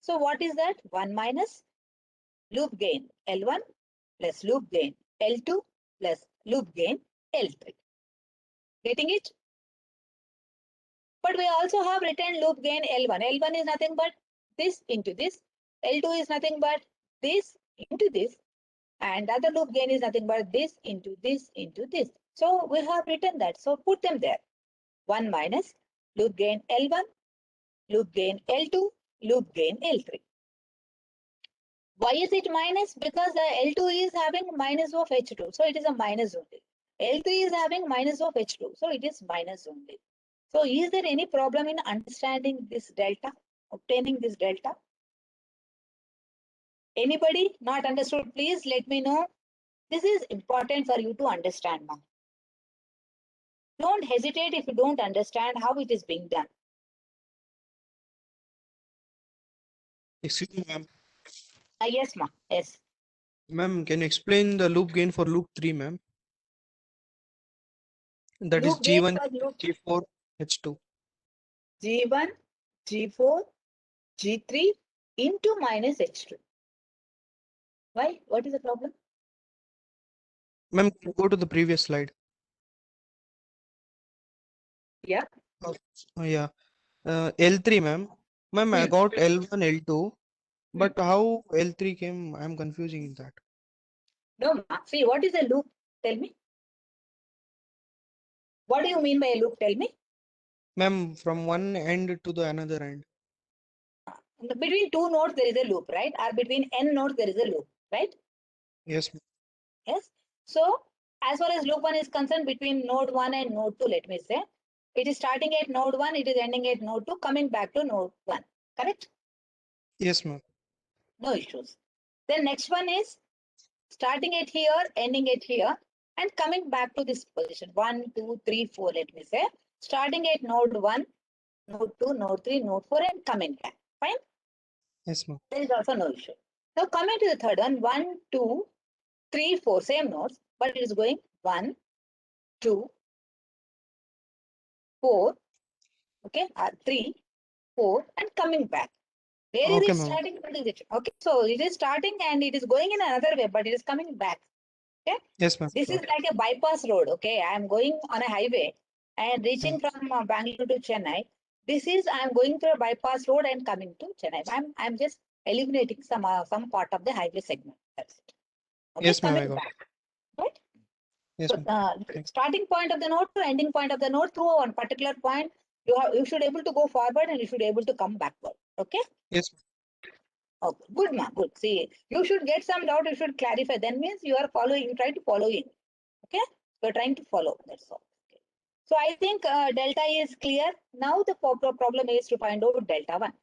A: So what is that? 1 minus loop gain L1 plus loop gain L2 plus loop gain L3. Getting it? But we also have written loop gain L1. L1 is nothing but this into this. L2 is nothing but this into this. And the other loop gain is nothing but this into this into this. So we have written that. So put them there. 1 minus loop gain L1, loop gain L2, loop gain L3. Why is it minus? Because the L2 is having minus of H2. So it is a minus only. L3 is having minus of H2. So it is minus only. So is there any problem in understanding this delta, obtaining this delta? Anybody not understood, please let me know. This is important for you to understand now. Don't hesitate if you don't understand how it is being done.
E: Excuse me, ma'am.
A: Yes, ma'am. Yes.
E: Ma'am, can you explain the loop gain for loop 3, ma'am? That is
A: Loop gain
E: G1,
A: for loop
E: G4, H2.
A: G1, G4, G3 into minus H2. Why? What is the problem?
E: Ma'am, go to the previous slide.
A: Yeah.
E: Oh, yeah. L3, ma'am. Ma'am, I got L1, L2, but how L3 came? I'm confusing in that.
A: No, ma'am. See, what is a loop? Tell me. What do you mean by a loop? Tell me.
E: Ma'am, from one end to the another end.
A: Between two nodes, there is a loop, right? Or between n nodes, there is a loop, right?
E: Yes, ma'am.
A: Yes. So, as far as loop 1 is concerned, between node 1 and node 2, let me say, it is starting at node 1, it is ending at node 2, coming back to node 1. Correct?
E: Yes, ma'am.
A: No issues. Then next one is starting at here, ending at here, and coming back to this position. 1, 2, 3, 4, let me say. Starting at node 1, node 2, node 3, node 4, and coming back. Fine?
E: Yes, ma'am.
A: There is also no issue. Now coming to the third one, 1, 2, 3, 4, same nodes, but it is going 1, 2, 4, okay, 3, 4, and coming back. Where is
E: Okay,
A: it
E: ma'am.
A: starting? What is it? Okay, so it is starting and it is going in another way, but it is coming back. Okay,
E: Yes, ma'am.
A: this is like a bypass road. Okay, I am going on a highway and reaching from Bangalore to Chennai. This is I am going through a bypass road and coming to Chennai. I'm just eliminating some part of the highway segment. That's it. Okay,
E: Yes, ma'am. I
A: coming
E: got.
A: back. Right.
E: Yes,
A: So
E: ma'am.
A: starting point of the node to ending point of the node through one particular point, you should able to go forward and you should able to come backward. Okay.
E: Yes.
A: Okay. Good, ma'am. Good. See, you should get some doubt. You should clarify. Then means you are following. You try to follow in. Okay. You're trying to follow. That's all. Okay. So I think delta is clear. Now the problem is to find out delta 1.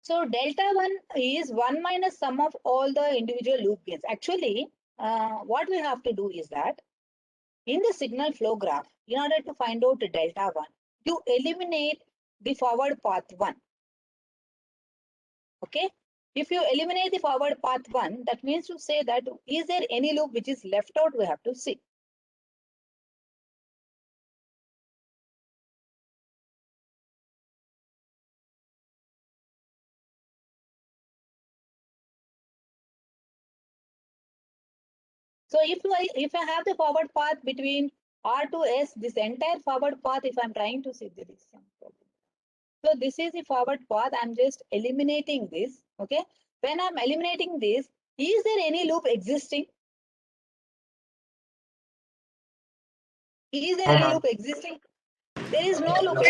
A: So delta 1 is 1 minus sum of all the individual loop gains. Actually, what we have to do is that in the signal flow graph, in order to find out delta 1, you eliminate the forward path 1. Okay. If you eliminate the forward path 1, that means to say that is there any loop which is left out, we have to see. So if I have the forward path between R to S, this entire forward path, if I'm trying to see, there is some problem. So this is the forward path. I'm just eliminating this. Okay. When I'm eliminating this, is there any loop existing? Is there any loop existing? There is no loop.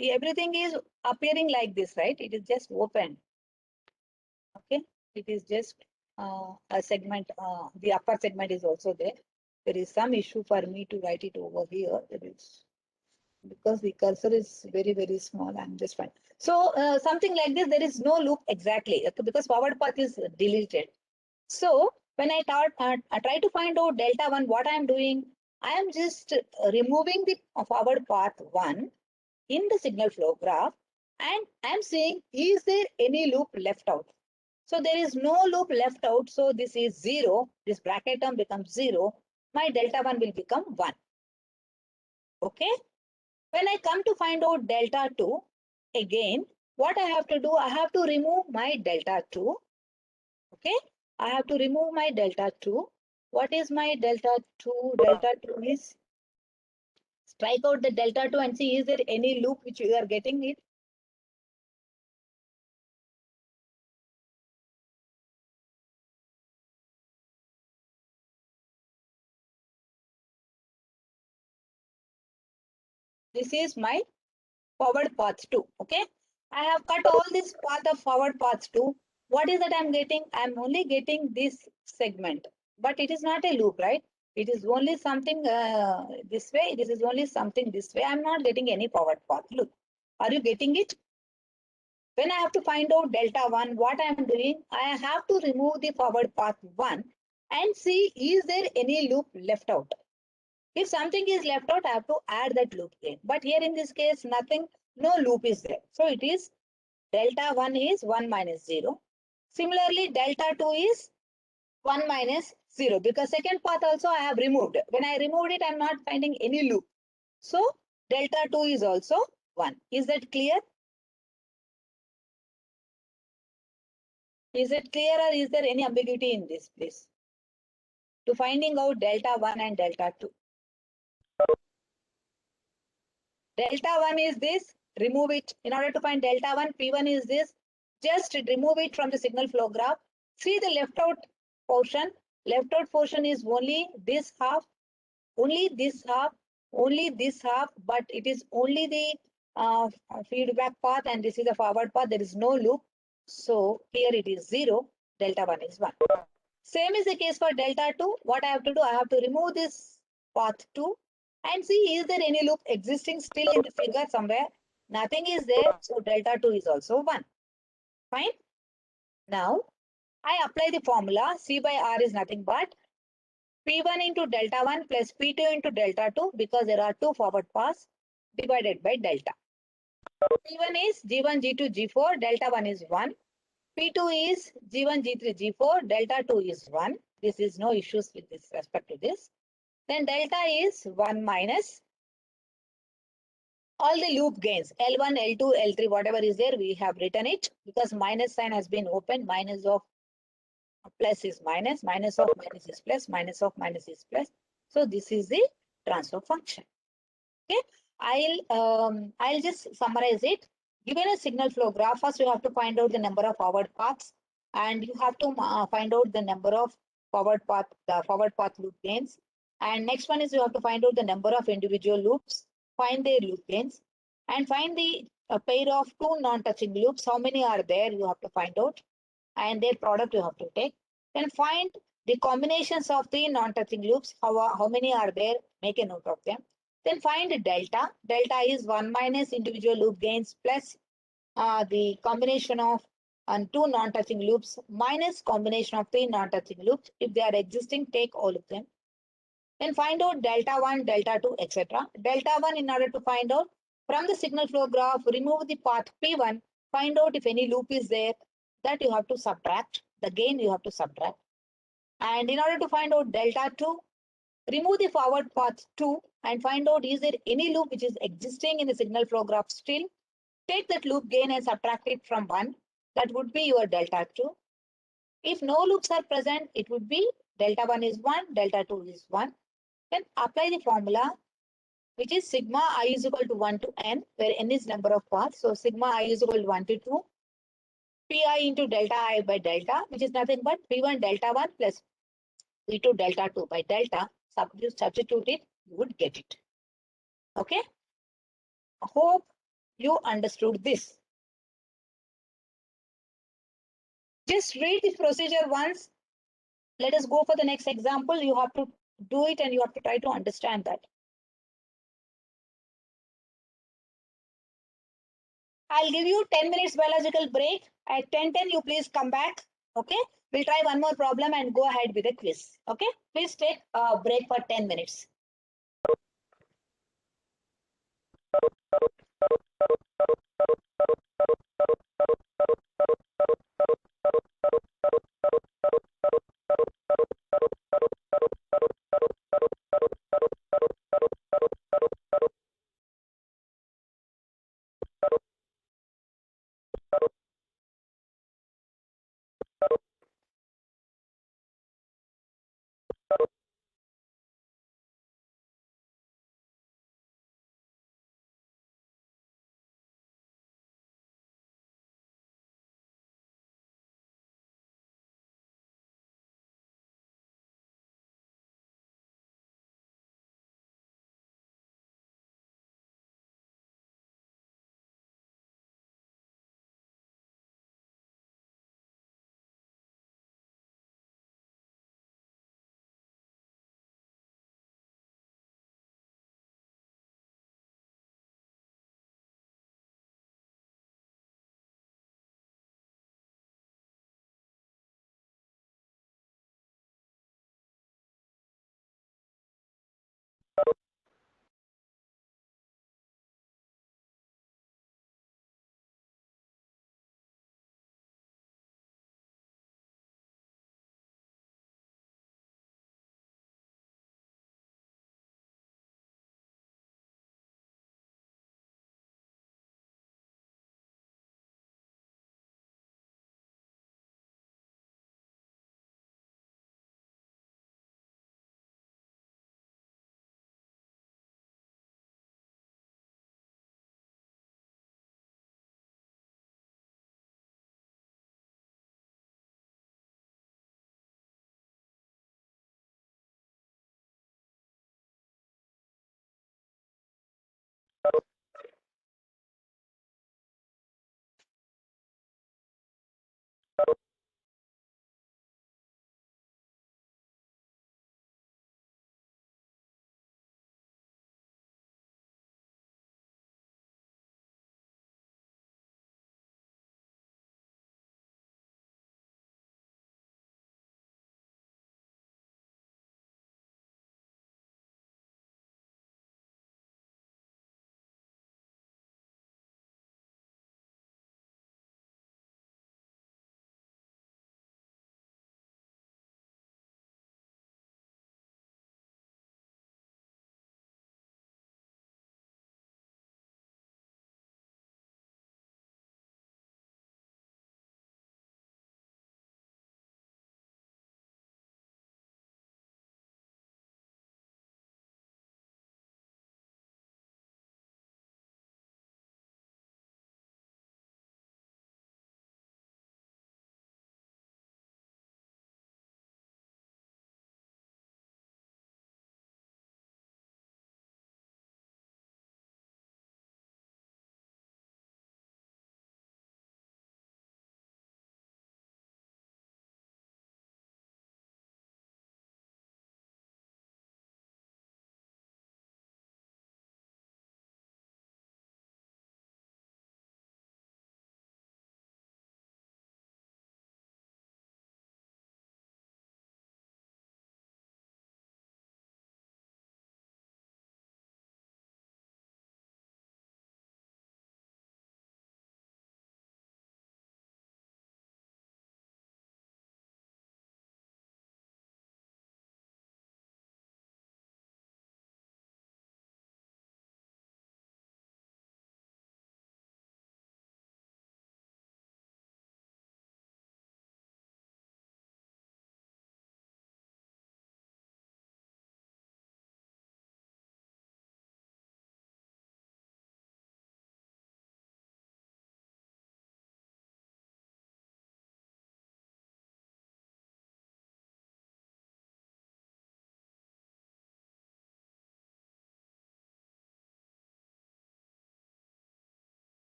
A: Everything is appearing like this, right? It is just open. Okay. It is just a segment. The upper segment is also there. There is some issue for me to write it over here. There is, because the cursor is very, very small. I'm just fine. So something like this, there is no loop exactly, okay, because forward path is deleted. So when I try to find out delta 1, what I am doing, I am just removing the forward path 1 in the signal flow graph, and I am saying, is there any loop left out? So there is no loop left out. So this is 0. This bracket term becomes 0. My delta 1 will become 1. Okay. When I come to find out delta 2, again, what I have to do, I have to remove my delta 2. Okay. I have to remove my delta 2. What is my delta 2? Delta 2 is Strike out the delta 2 and see is there any loop which you are getting it. This is my forward path 2. Okay. I have cut all this path of forward path 2. What is that I'm getting? I'm only getting this segment, but it is not a loop, right? It is only something this way. This is only something this way. I'm not getting any forward path. Look, are you getting it? When I have to find out delta 1, what I am doing, I have to remove the forward path 1 and see is there any loop left out. If something is left out, I have to add that loop again. But here in this case, nothing, no loop is there. So it is delta 1 is 1 minus 0. Similarly, delta 2 is 1 minus 0 because second path also I have removed. When I removed it, I am not finding any loop. So delta 2 is also 1. Is that clear? Is it clear or is there any ambiguity in this, please? To finding out delta 1 and delta 2. Delta 1 is this, remove it. In order to find delta 1, P1 is this. Just remove it from the signal flow graph. See the left out portion. Left out portion is only this half, only this half, only this half, but it is only the feedback path and this is the forward path. There is no loop. So here it is 0, delta 1 is 1. Same is the case for delta 2. What I have to do, I have to remove this path 2 and see is there any loop existing still in the figure somewhere. Nothing is there. So delta 2 is also 1. Fine. Now I apply the formula. C by R is nothing but P1 into delta 1 plus P2 into delta 2 because there are two forward paths divided by delta. P1 is G1, G2, G4. Delta 1 is 1. P2 is G1, G3, G4. Delta 2 is 1. This is no issues with this respect to this. Then delta is 1 minus all the loop gains, L1, L2, L3, whatever is there, we have written it because minus sign has been opened. Minus of plus is minus, minus of minus is plus, minus of minus is plus. So this is the transfer function. Okay, I'll just summarize it. Given a signal flow graph, first you have to find out the number of forward paths, and you have to find out the number of forward path loop gains. And next one is you have to find out the number of individual loops, find their loop gains, and find the pair of two non-touching loops. How many are there? You have to find out, and their product you have to take. Then find the combinations of the non-touching loops. How many are there? Make a note of them. Then find delta. Delta is 1 minus individual loop gains plus the combination of two non-touching loops minus combination of three non-touching loops. If they are existing, take all of them. Then find out delta 1, delta 2, etc. Delta 1 in order to find out from the signal flow graph, remove the path P1, find out if any loop is there, that you have to subtract. The gain you have to subtract. And in order to find out delta 2, remove the forward path 2 and find out is there any loop which is existing in the signal flow graph still. Take that loop gain and subtract it from 1. That would be your delta 2. If no loops are present, it would be delta 1 is 1, delta 2 is 1. Then apply the formula, which is sigma I is equal to 1 to n, where n is number of paths. So sigma I is equal to 1 to 2. Pi into delta I by delta, which is nothing but P1 delta 1 plus P2 delta 2 by delta. Substitute it, you would get it. Okay. Hope you understood this. Just read this procedure once. Let us go for the next example. You have to do it and you have to try to understand that. I'll give you 10 minutes biological break. At 10:10, you please come back. Okay. We'll try one more problem and go ahead with the quiz. Okay. Please take a break for 10 minutes.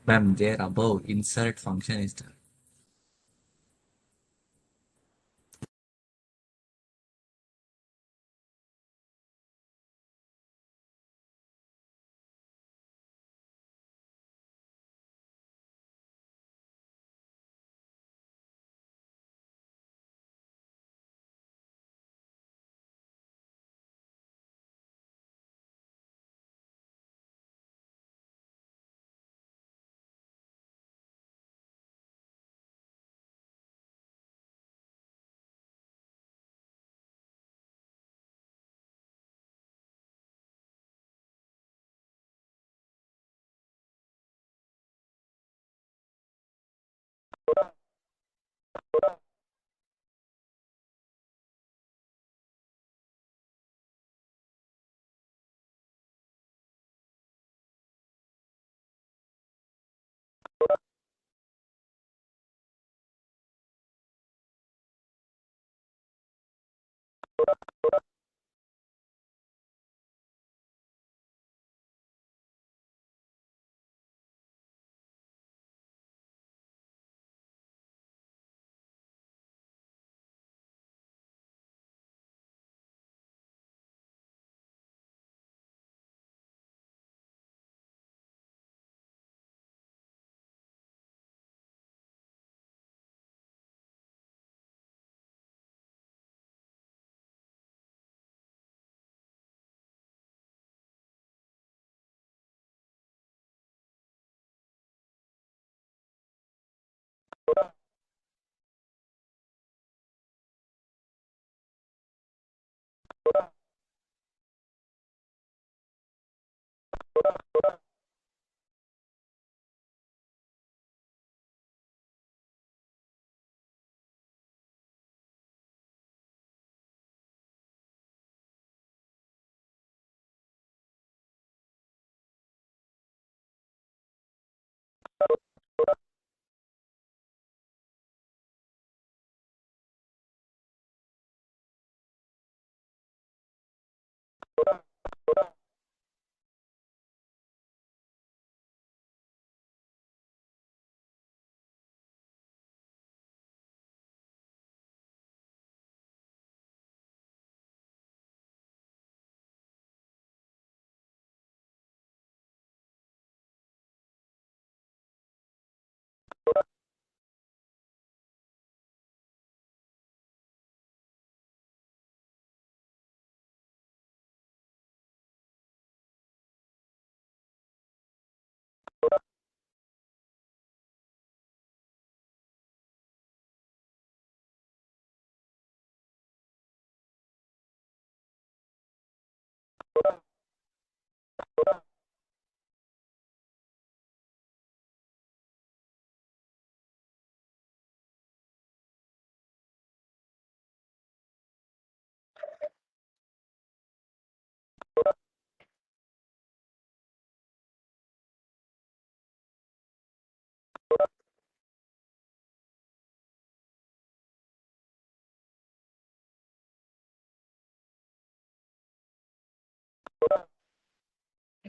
F: Ma'am, there above insert function is there.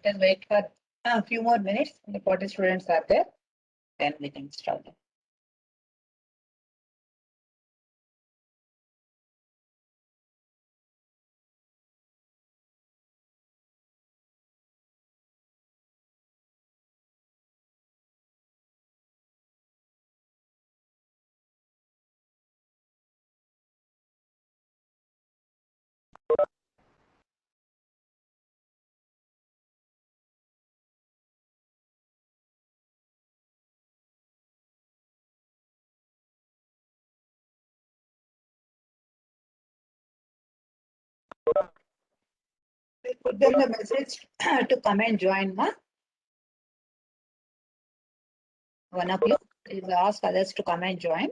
A: Let us wait for a few more minutes. The 40 students are there. Then we can start. Put them the message to come and join, ma. One of you, please ask others to come and join.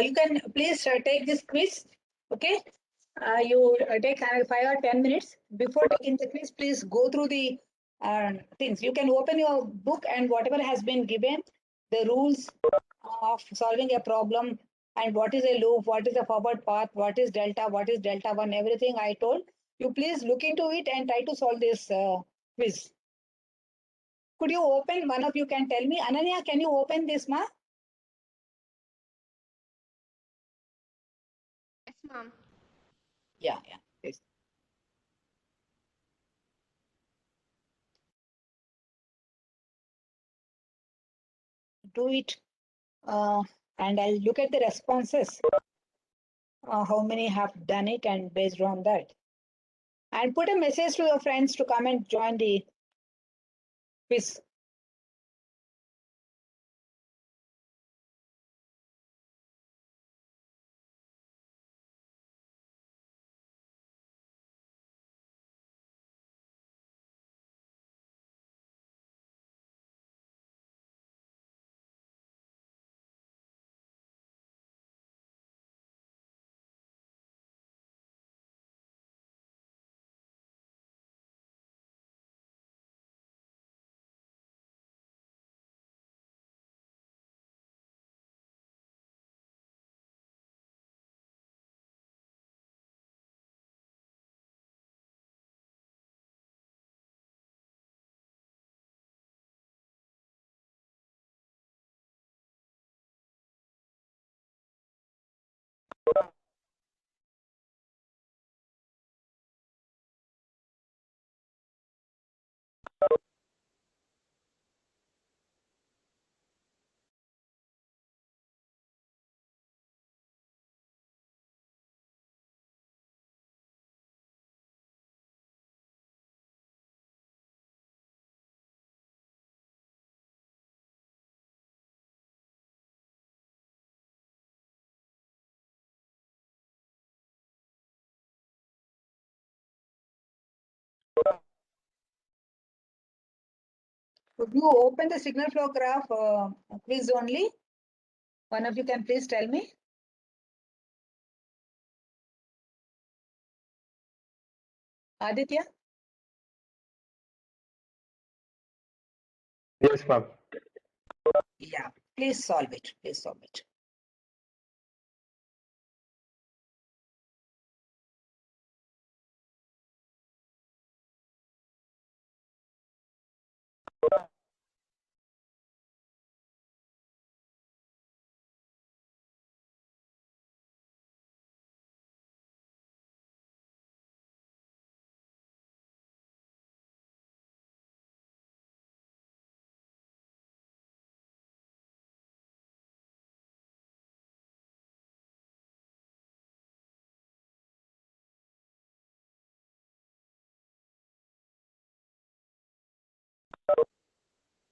A: You can please take this quiz. Okay. You take 5 or 10 minutes. Before taking the quiz, please go through the things. You can open your book and whatever has been given, the rules of solving a problem and what is a loop, what is a forward path, what is delta 1, everything I told. You please look into it and try to solve this quiz. Could you open, one of you can tell me, Ananya, can you open this, ma?
G: Yes, ma'am.
A: Yeah, please. Do it and I'll look at the responses, how many have done it, and based on that. And put a message to your friends to come and join the quiz. Could you open the signal flow graph quiz only? One of you can please tell me. Aditya?
D: Yes, ma'am.
A: Yeah, please solve it. Please solve it.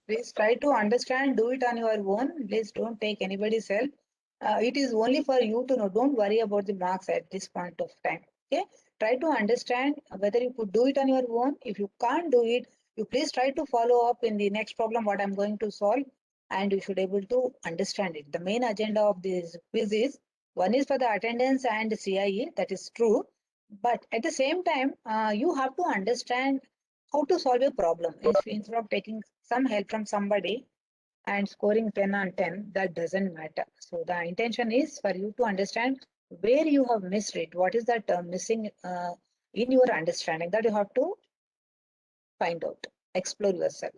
A: Please try to understand, do it on your own. Please don't take anybody's help. It is only for you to know. Don't worry about the marks at this point of time. Okay. Try to understand whether you could do it on your own. If you can't do it, you please try to follow up in the next problem what I'm going to solve, and you should able to understand it. The main agenda of this quiz is one is for the attendance and CIE. That is true. But at the same time, you have to understand how to solve a problem. Instead of taking some help from somebody and scoring 10 on 10, that doesn't matter. So the intention is for you to understand where you have missed it. What is that missing in your understanding that you have to find out, explore yourself.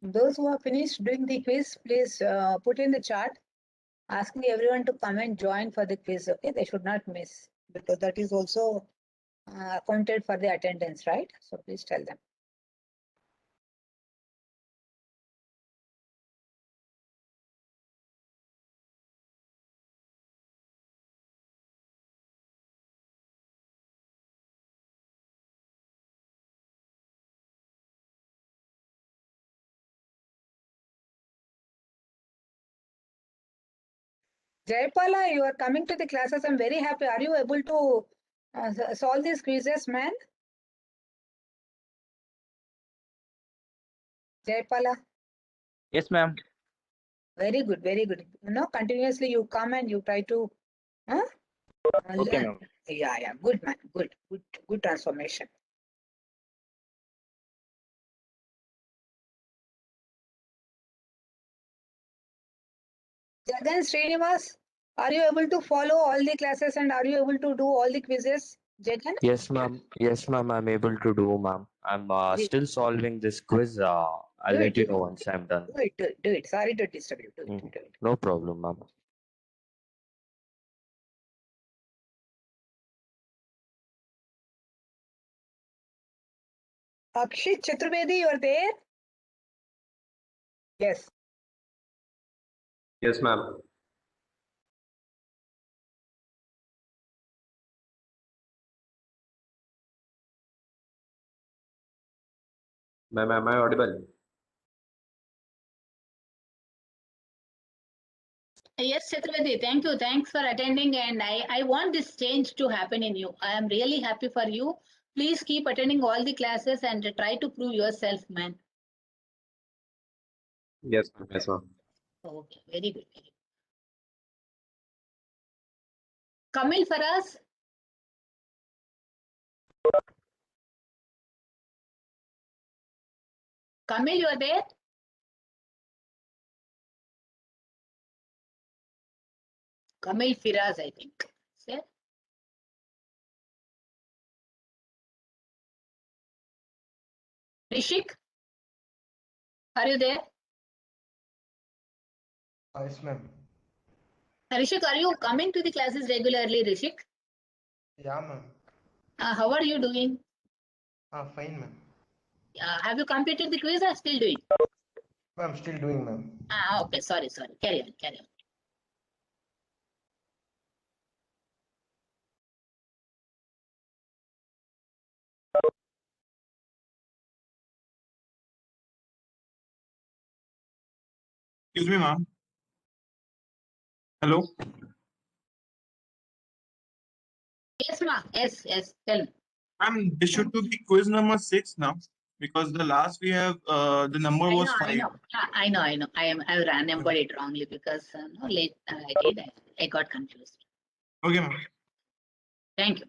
A: Those who have finished doing the quiz, please put in the chat asking everyone to come and join for the quiz. Okay, they should not miss because that is also accounted for the attendance, right? So please tell them. Jayapala, you are coming to the classes. I'm very happy. Are you able to solve these quizzes, man? Jayapala,
G: Yes, ma'am.
A: very good, very good. You know, continuously you come and you try to
G: Okay,
A: learn.
G: ma'am.
A: Yeah, good man, good transformation. Jagan Srinivas, are you able to follow all the classes and are you able to do all the quizzes? Jagan?
H: Yes, ma'am. Yes, ma'am. I'm able to do, ma'am. I'm
A: Very
H: still solving this quiz. I'll
A: Do
H: let you
A: it.
H: know once I'm done.
A: Do it. Sorry to disturb you. Do it.
H: Mhm.
A: Do it.
H: No problem, ma'am.
A: Akshit Chaturvedi, you are there? Yes.
I: Yes, ma'am. Ma'am, am I audible?
A: Yes, Chaturvedi, thank you. Thanks for attending. And I want this change to happen in you. I am really happy for you. Please keep attending all the classes and try to prove yourself, man.
I: Yes, ma'am. Yes, ma'am.
A: Okay, very good. Very good. Kamil Faraz. Kamil, you are there? Kamil Firaz, I think. Sir? Rishik, are you there?
E: Yes, ma'am.
A: Rishik, are you coming to the classes regularly, Rishik?
E: Yeah, ma'am.
A: How are you doing?
E: Fine, ma'am.
A: Have you completed the quiz or still doing?
E: I'm still doing, ma'am.
A: Okay, sorry. Carry on.
J: Excuse me, ma'am. Hello.
A: Yes, ma. Yes. Tell me.
J: Ma'am, this should be quiz number 6 now because the last we have the number
A: I
J: was
A: know.
J: 5.
A: I know. I remembered it wrongly because no, late I got confused.
J: Okay, ma'am.
A: Thank you.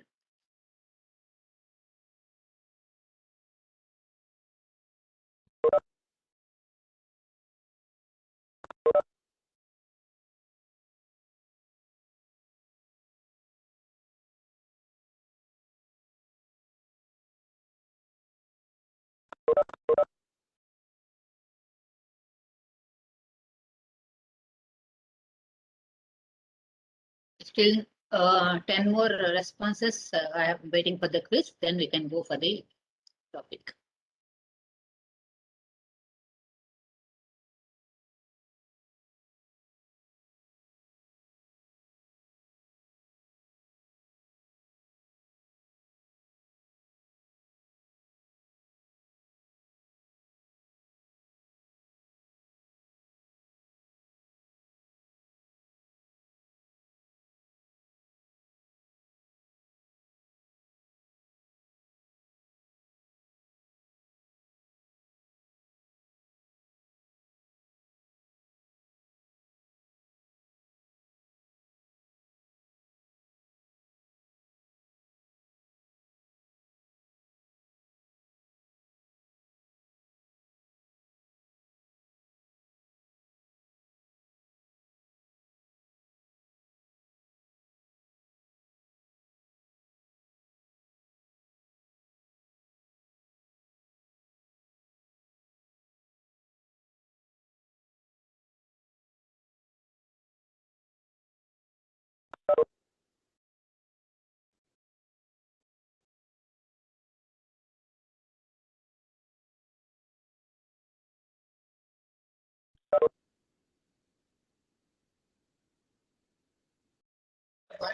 A: Still 10 more responses. I am waiting for the quiz. Then we can go for the topic.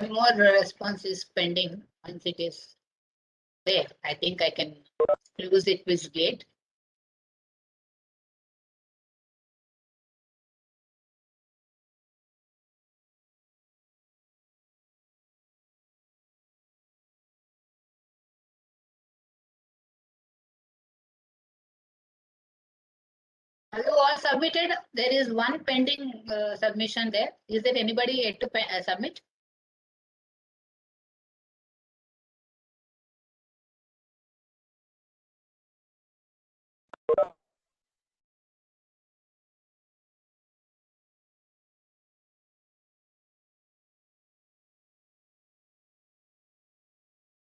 A: One more response is pending. Once it is there, I think I can close the quiz gate. Have you all submitted? There is one pending submission there. Is there anybody yet to submit?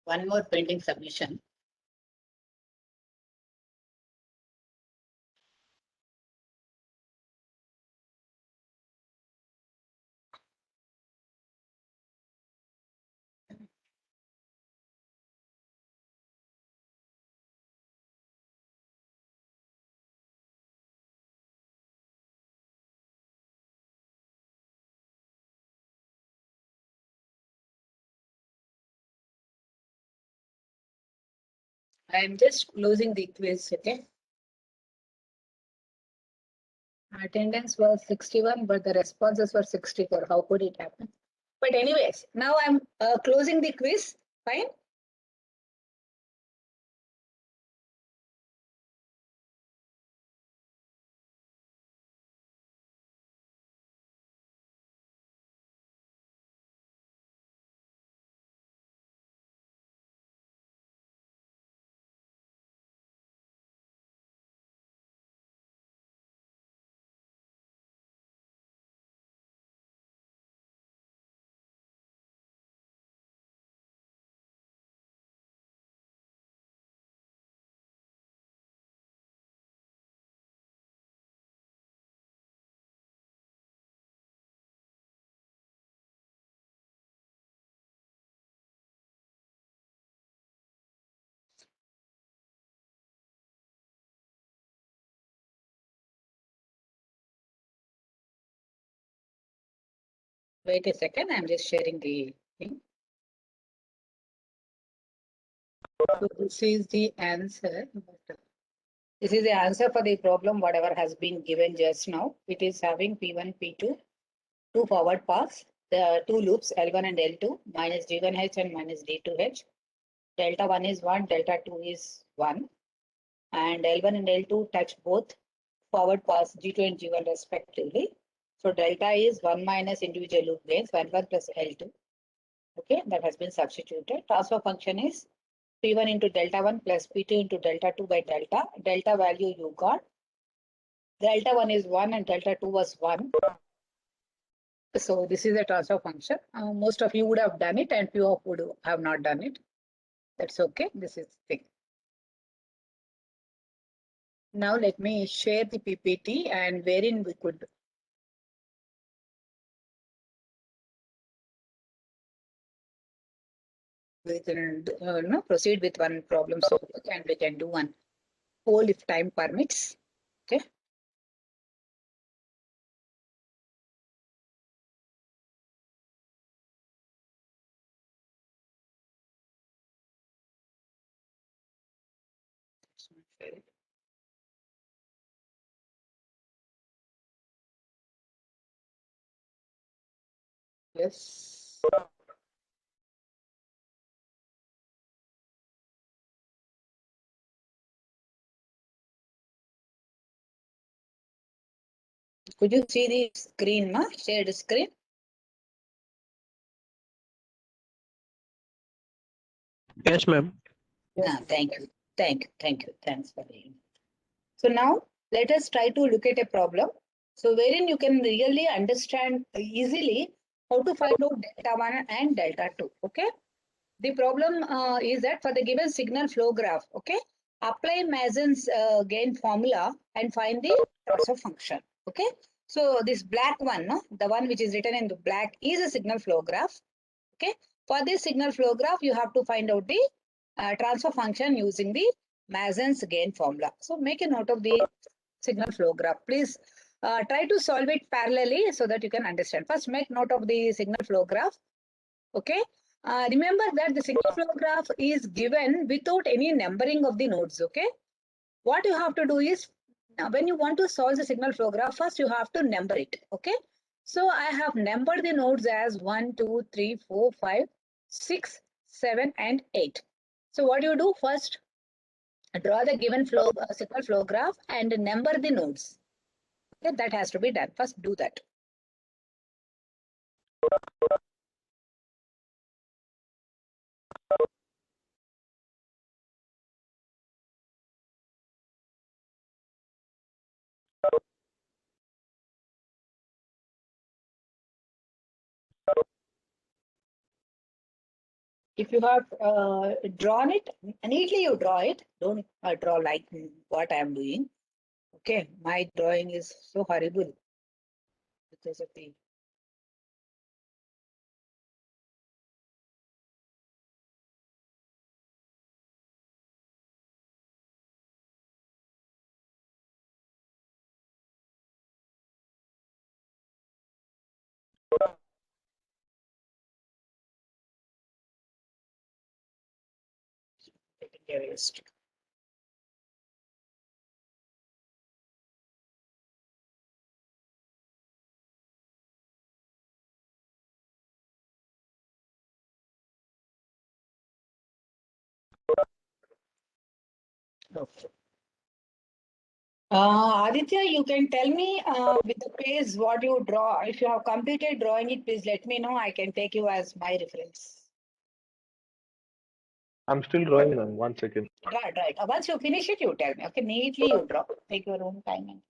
A: One more pending submission. I am just closing the quiz, okay? Attendance was 61, but the responses were 64. How could it happen? But anyways, now I'm closing the quiz. Fine. Wait a second. I'm just sharing the thing. So this is the answer. This is the answer for the problem, whatever has been given just now. It is having P1, P2, two forward paths, the two loops L1 and L2, minus G1H and minus D2H. Delta 1 is 1, delta 2 is 1. And L1 and L2 touch both forward paths G2 and G1 respectively. So delta is 1 minus individual loop gains, 1 plus L2. Okay, that has been substituted. Transfer function is P1 into delta 1 plus P2 into delta 2 by delta. Delta value you got. Delta 1 is 1 and delta 2 was 1. So this is a transfer function. Most of you would have done it and few of would have not done it. That's okay. This is thing. Now let me share the PPT and wherein we could proceed with one problem solving, and we can do one poll if time permits. Okay. Yes. Could you see the screen, ma? Shared screen?
E: Yes, ma'am.
A: Thank you. Thanks for the. So now let us try to look at a problem. So wherein you can really understand easily how to find out delta 1 and delta 2. Okay. The problem is that for the given signal flow graph, okay, apply Mason's gain formula and find the transfer function. Okay. So this black one, no, the one which is written in the black is a signal flow graph. Okay. For this signal flow graph, you have to find out the transfer function using the Mason's gain formula. So make a note of the signal flow graph. Please try to solve it parallelly so that you can understand. First, make note of the signal flow graph. Okay. Remember that the signal flow graph is given without any numbering of the nodes. Okay. What you have to do is when you want to solve the signal flow graph, first you have to number it. Okay. So I have numbered the nodes as 1, 2, 3, 4, 5, 6, 7, and 8. So what you do first, draw the given flow signal flow graph and number the nodes. Okay, that has to be done. First do that. If you have drawn it, neatly you draw it. Don't draw like what I am doing. Okay, my drawing is so horrible because of the. Getting erased. Okay. Aditya, you can tell me with the page what you draw. If you have completed drawing it, please let me know. I can take you as my reference.
I: I'm still drawing, ma'am. 1 second.
A: Right. Once you finish it, you tell me. Okay, neatly you draw. Take your own time. And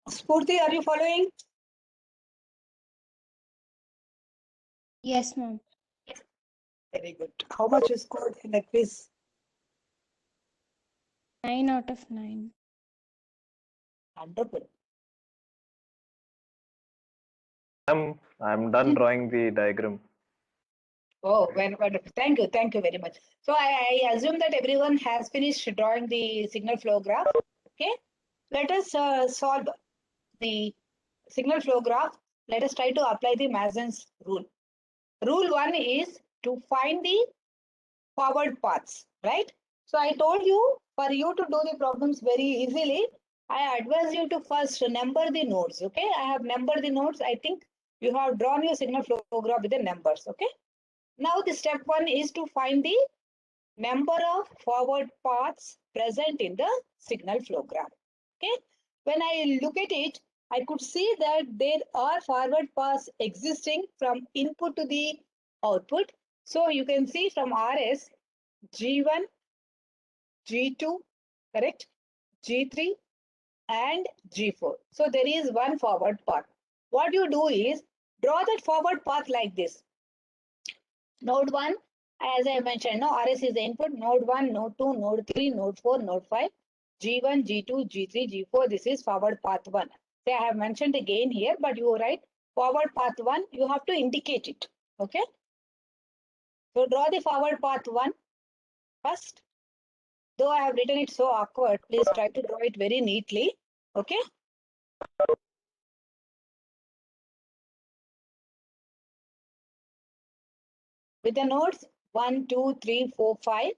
A: Spurti, are you following?
B: Yes, ma'am.
A: Very good. How much you scored in the quiz?
B: 9 out of 9.
A: Wonderful.
I: I'm done drawing the diagram.
A: Oh, wonderful. Thank you very much. So I assume that everyone has finished drawing the signal flow graph. Okay, let us solve the signal flow graph. Let us try to apply the Mason's rule. Rule 1 is to find the forward paths, right? So I told you, for you to do the problems very easily, I advise you to first number the nodes. Okay, I have numbered the nodes. I think you have drawn your signal flow graph with the numbers. Okay. Now the step 1 is to find the number of forward paths present in the signal flow graph. Okay. When I look at it, I could see that there are forward paths existing from input to the output. So you can see from RS, G1, G2, correct, G3 and G4. So there is one forward path. What you do is draw that forward path like this. Node 1, as I mentioned, no, RS is the input. Node 1, node 2, node 3, node 4, node 5, G1, G2, G3, G4. This is forward path 1. So I have mentioned the gain here, but you write forward path 1. You have to indicate it. Okay. So draw the forward path 1 first. Though I have written it so awkward, please try to draw it very neatly. Okay. With the nodes 1, 2, 3, 4, 5,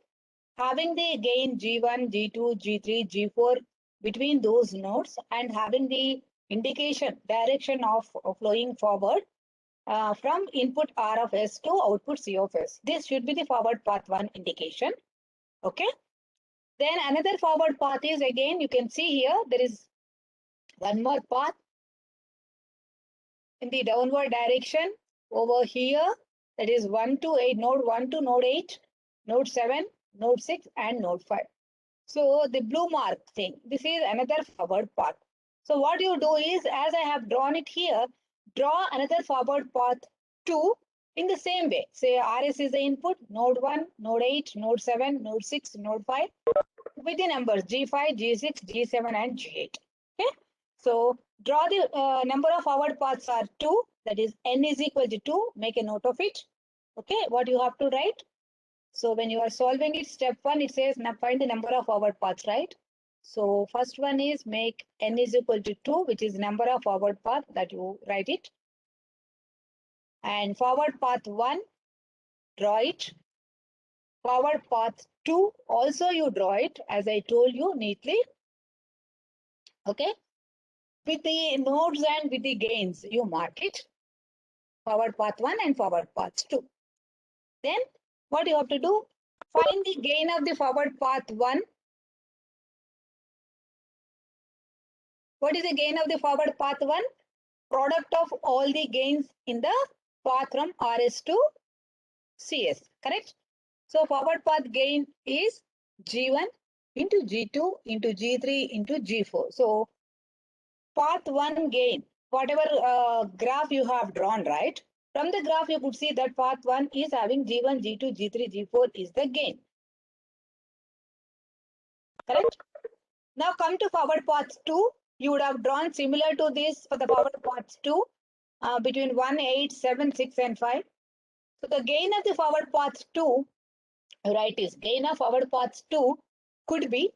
A: having the gain G1, G2, G3, G4 between those nodes and having the indication direction of flowing forward from input R of S to output C of S. This should be the forward path 1 indication. Okay. Then another forward path is, again, you can see here, there is one more path in the downward direction over here. That is 1 to 8, node 1 to node 8, node 7, node 6 and node 5. So the blue mark thing, this is another forward path. So what you do is, as I have drawn it here, draw another forward path 2 in the same way. Say RS is the input, node 1, node 8, node 7, node 6, node 5, with the numbers G5, G6, G7 and G8. Okay. So draw the number of forward paths are 2. That is n is equal to 2. Make a note of it. Okay. What you have to write? So when you are solving it, step 1, it says now find the number of forward paths, right? So first one is make n is equal to 2, which is number of forward path that you write it. And forward path 1, draw it. Forward path 2, also you draw it, as I told you, neatly. Okay. With the nodes and with the gains, you mark it. Forward path 1 and forward path 2. Then what you have to do? Find the gain of the forward path 1. What is the gain of the forward path 1? Product of all the gains in the path from RS to CS, correct? So forward path gain is G1 into G2 into G3 into G4. So path 1 gain, whatever graph you have drawn, right? From the graph, you could see that path 1 is having G1, G2, G3, G4 is the gain. Correct? Now come to forward path 2. You would have drawn similar to this for the forward path 2 between 1, 8, 7, 6 and 5. So the gain of the forward path 2, right, is gain of forward path 2 could be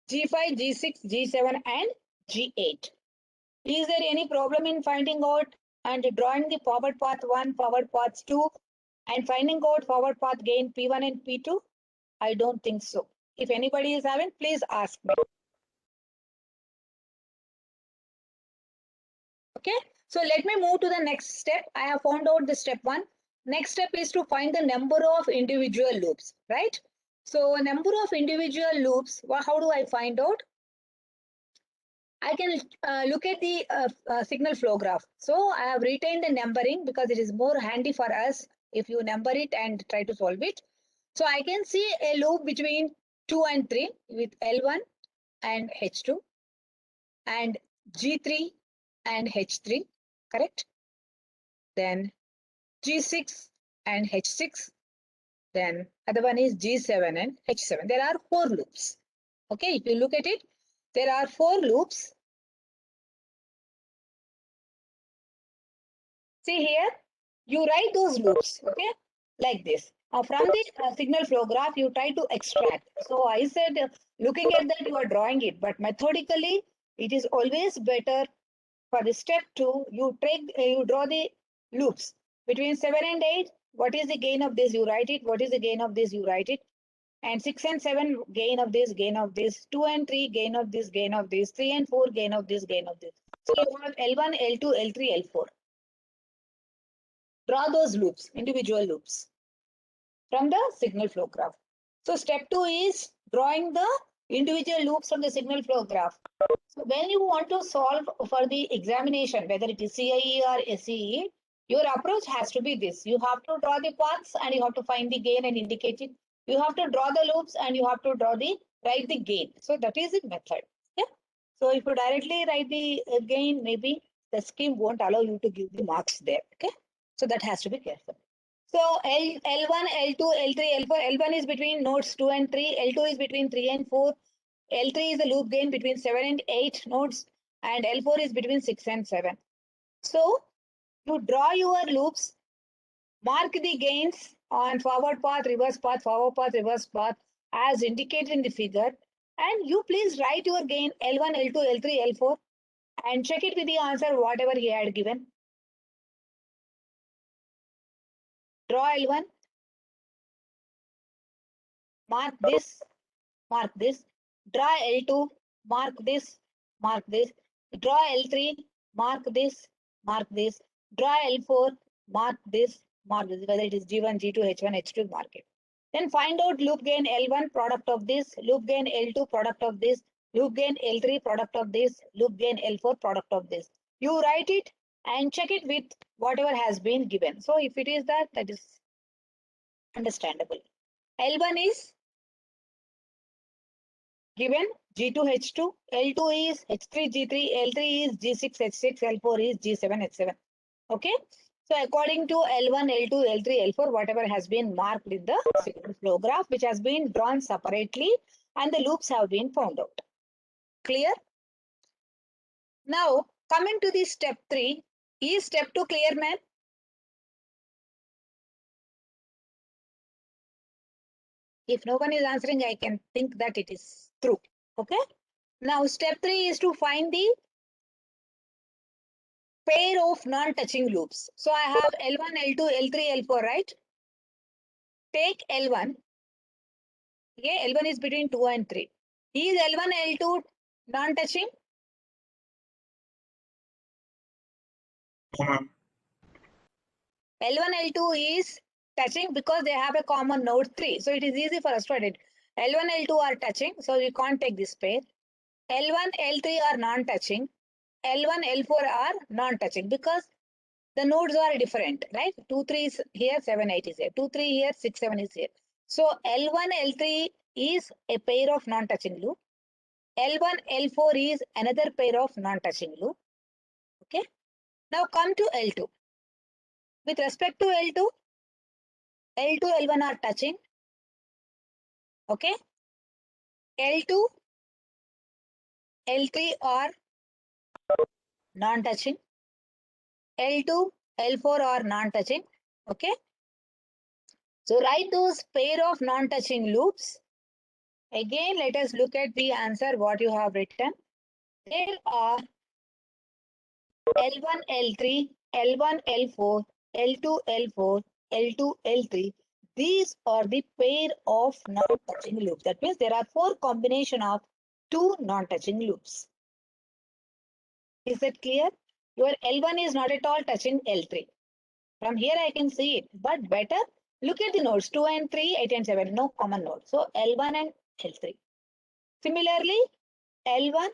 A: G5, G6, G7 and G8. Is there any problem in finding out and drawing the forward path 1, forward path 2 and finding out forward path gain P1 and P2? I don't think so. If anybody is having, please ask me. Okay, so let me move to the next step. I have found out the step 1. Next step is to find the number of individual loops, right? So number of individual loops, how do I find out? I can look at the signal flow graph. So I have retained the numbering because it is more handy for us if you number it and try to solve it. So I can see a loop between 2 and 3 with L1 and H2 and G3 and H3, correct? Then G6 and H6. Then other one is G7 and H7. There are 4 loops. Okay, if you look at it, there are 4 loops. See here, you write those loops, okay, like this. Now from the signal flow graph, you try to extract. So I said, looking at that, you are drawing it, but methodically, it is always better for the step 2, you draw the loops between 7 and 8. What is the gain of this? You write it. What is the gain of this? You write it. And 6 and 7, gain of this, gain of this. 2 and 3, gain of this, gain of this. 3 and 4, gain of this, gain of this. So you have L1, L2, L3, L4. Draw those loops, individual loops from the signal flow graph. So step 2 is drawing the individual loops from the signal flow graph. So when you want to solve for the examination, whether it is CIE or SCE, your approach has to be this. You have to draw the paths and you have to find the gain and indicate it. You have to draw the loops and you have to write the gain. So that is the method. Yeah. So if you directly write the gain, maybe the scheme won't allow you to give the marks there. Okay. So that has to be careful. So L1, L2, L3, L4. L1 is between nodes 2 and 3. L2 is between 3 and 4. L3 is the loop gain between 7 and 8 nodes. And L4 is between 6 and 7. So you draw your loops, mark the gains on forward path, reverse path, forward path, reverse path as indicated in the figure. And you please write your gain L1, L2, L3, L4 and check it with the answer whatever he had given. Draw L1, mark this, draw L2, mark this, draw L3, mark this, draw L4, mark this, whether it is G1, G2, H1, H2, mark it. Then find out loop gain L1, product of this, loop gain L2, product of this, loop gain L3, product of this, loop gain L4, product of this. You write it and check it with whatever has been given. So if it is that is understandable. L1 is given G2, H2, L2 is H3, G3, L3 is G6, H6, L4 is G7, H7. Okay. So according to L1, L2, L3, L4, whatever has been marked in the signal flow graph, which has been drawn separately and the loops have been found out. Clear? Now coming to the step 3, is step 2 clear, man? If no one is answering, I can think that it is true. Okay. Now step 3 is to find the pair of non-touching loops. So I have L1, L2, L3, L4, right? Take L1. Okay, L1 is between 2 and 3. Is L1, L2 non-touching?
J: No, ma'am.
A: L1, L2 is touching because they have a common node 3. So it is easy for us to identify. L1, L2 are touching, so we can't take this pair. L1, L3 are non-touching. L1, L4 are non-touching because the nodes are different, right? 2, 3 is here, 7, 8 is here. 2, 3 here, 6, 7 is here. So L1, L3 is a pair of non-touching loop. L1, L4 is another pair of non-touching loop. Okay. Now come to L2. With respect to L2, L2, L1 are touching. Okay. L2, L3 are non-touching. L2, L4 are non-touching. Okay. So write those pair of non-touching loops. Again, let us look at the answer what you have written. There are L1, L3, L1, L4, L2, L4, L2, L3. These are the pair of non-touching loops. That means there are 4 combination of 2 non-touching loops. Is that clear? Your L1 is not at all touching L3. From here I can see it, but better Look at the nodes 2 and 3, 8 and 7, no common node. So L1 and L3. Similarly, L1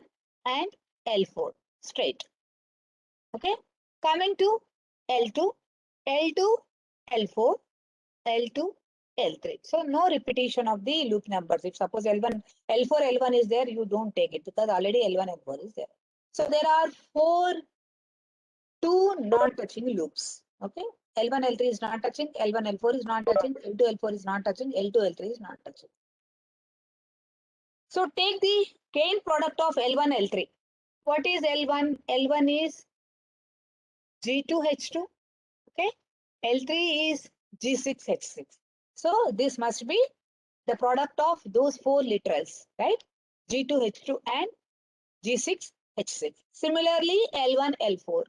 A: and L4 straight. Okay. Coming to L2, L2, L4, L2, L3. So no repetition of the loop numbers. If suppose L1, L4, L1 is there, you don't take it because already L1, L4 is there. So there are two non-touching loops. Okay. L1, L3 is not touching, L1, L4 is not touching, L2, L4 is not touching, L2, L3 is not touching. So take the gain product of L1, L3. What is L1? L1 is G2H2. Okay. L3 is G6H6. So this must be the product of those four literals, right? G2H2 and G6H6. Similarly, L1, L4.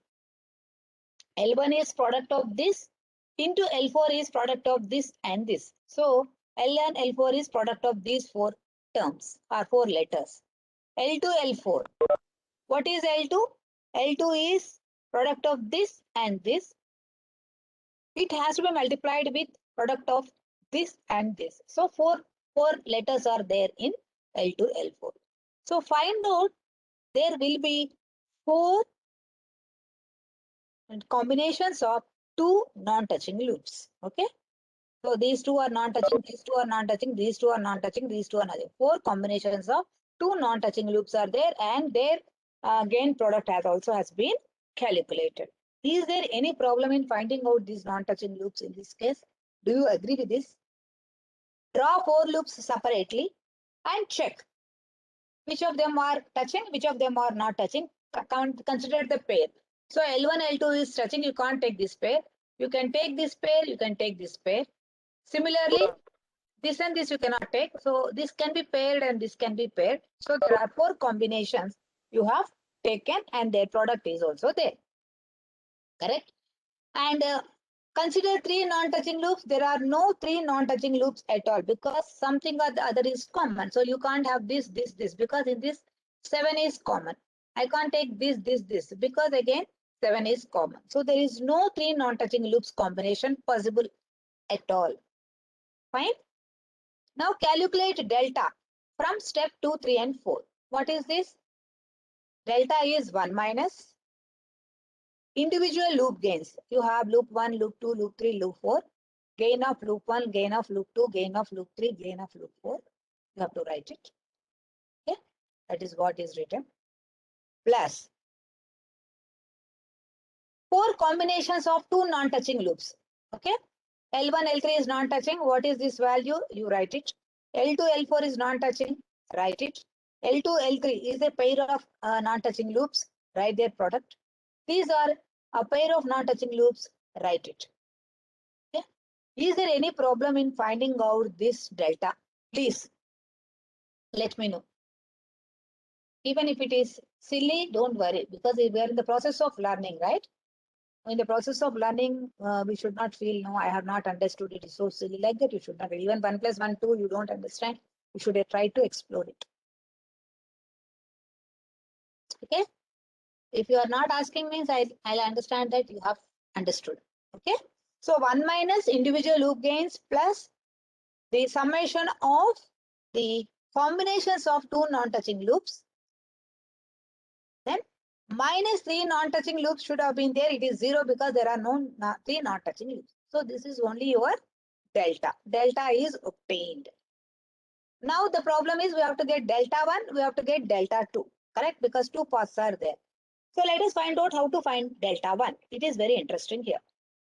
A: L1 is product of this into L4 is product of this and this. So L1, L4 is product of these four terms or four letters. L2, L4. What is L2? L2 is product of this and this. It has to be multiplied with product of this and this. So four letters are there in L2, L4. So find out there will be four combinations of two non-touching loops. Okay. So these two are non-touching, these two are non-touching, these two are non-touching, these two are not. Four combinations of two non-touching loops are there, and their gain product has been calculated. Is there any problem in finding out these non-touching loops in this case? Do you agree with this? Draw four loops separately and check which of them are touching, which of them are not touching. Consider the pair. So L1, L2 is touching, you can't take this pair. You can take this pair, you can take this pair. Similarly, this and this you cannot take. So this can be paired and this can be paired. So there are four combinations you have taken and their product is also there. Correct? And consider three non-touching loops. There are no three non-touching loops at all because something or the other is common. So you can't have this because in this 7 is common. I can't take this because again 7 is common. So there is no three non-touching loops combination possible at all. Fine. Now calculate delta from step 2, 3 and 4. What is this? Delta is 1 minus individual loop gains. You have loop 1, loop 2, loop 3, loop 4. Gain of loop 1, gain of loop 2, gain of loop 3, gain of loop 4. You have to write it. Okay. That is what is written. Plus 4 combinations of two non-touching loops. Okay. L1, L3 is non-touching. What is this value? You write it. L2, L4 is non-touching. Write it. L2, L3 is a pair of non-touching loops. Write their product. These are a pair of non-touching loops. Write it. Okay. Is there any problem in finding out this delta? Please let me know. Even if it is silly, don't worry because we are in the process of learning, right? In the process of learning, we should not feel, no, I have not understood. It is so silly like that. You should not. Even 1 plus 1, 2, you don't understand. You should try to explore it. Okay. If you are not asking means I'll understand that you have understood. Okay. So 1 minus individual loop gains plus the summation of the combinations of two non-touching loops. Then minus 3 non-touching loops should have been there. It is 0 because there are no 3 non-touching loops. So this is only your delta. Delta is obtained. Now the problem is we have to get delta 1, we have to get delta 2. Correct? Because two paths are there. So let us find out how to find delta 1. It is very interesting here.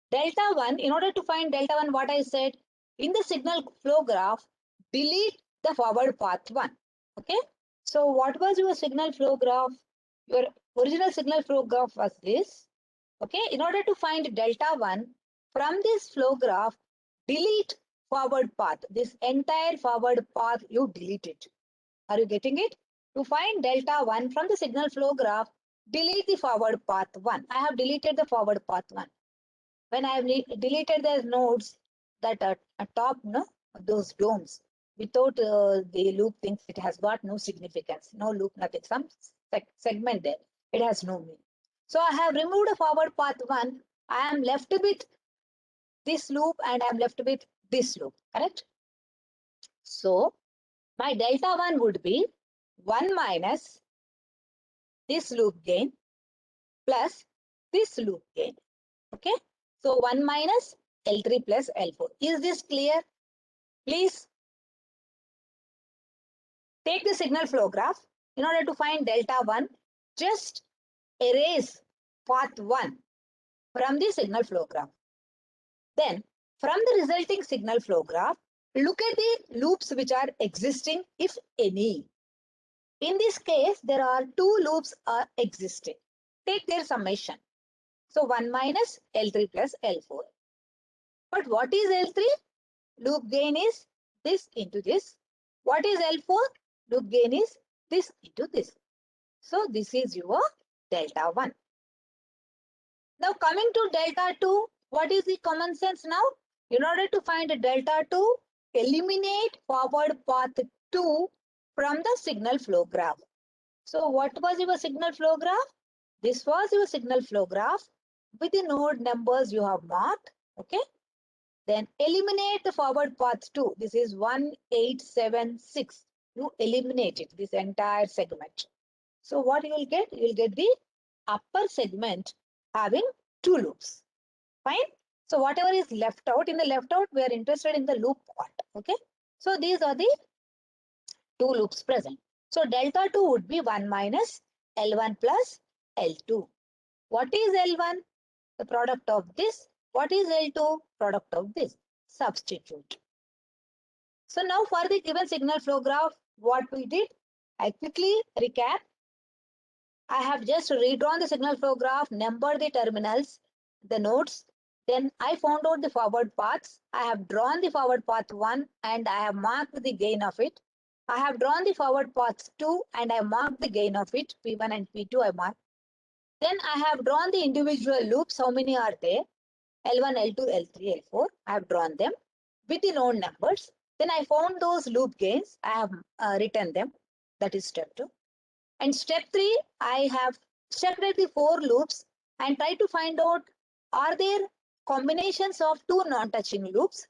A: Delta 1, in order to find delta 1, what I said, in the signal flow graph, delete the forward path 1. Okay. So what was your signal flow graph? Your original signal flow graph was this. Okay. In order to find delta 1, from this flow graph, delete forward path. This entire forward path, you delete it. Are you getting it? To find delta 1 from the signal flow graph, delete the forward path 1. I have deleted the forward path 1. When I have deleted the nodes that are atop, no, those domes, without the loop things, it has got no significance. No loop, nothing. Some segment there. It has no meaning. So I have removed a forward path 1. I am left with this loop and I am left with this loop, correct? So my delta 1 would be 1 minus this loop gain plus this loop gain. Okay, so 1 minus L3 plus L4. Is this clear? Please take the signal flow graph. In order to find delta 1, just erase path 1 from the signal flow graph. Then from the resulting signal flow graph, look at the loops which are existing, if any. In this case, there are 2 loops are existing. Take their summation. So 1 minus L3 plus L4. But what is L3? Loop gain is this into this. What is L4? Loop gain is this into this. So this is your delta 1. Now coming to delta 2, what is the common sense now? In order to find delta 2, eliminate forward path 2 from the signal flow graph. So what was your signal flow graph? This was your signal flow graph with the node numbers you have marked. Okay. Then eliminate the forward path 2. This is 1, 8, 7, 6. You eliminate it, this entire segment. So what you will get? You will get the upper segment having 2 loops. Fine. So whatever is left out, in the left out, we are interested in the loop part. Okay. So these are the 2 loops present. So delta 2 would be 1 minus L1 plus L2. What is L1? The product of this. What is L2? Product of this. Substitute. So now for the given signal flow graph, what we did, I quickly recap. I have just redrawn the signal flow graph, numbered the terminals, the nodes. Then I found out the forward paths. I have drawn the forward path 1 and I have marked the gain of it. I have drawn the forward path 2 and I marked the gain of it. P1 and P2 I marked. Then I have drawn the individual loops. How many are there? L1, L2, L3, L4. I have drawn them with the known numbers. Then I found those loop gains. I have written them. That is step 2. And step 3, I have checked the 4 loops and tried to find out, are there combinations of 2 non-touching loops?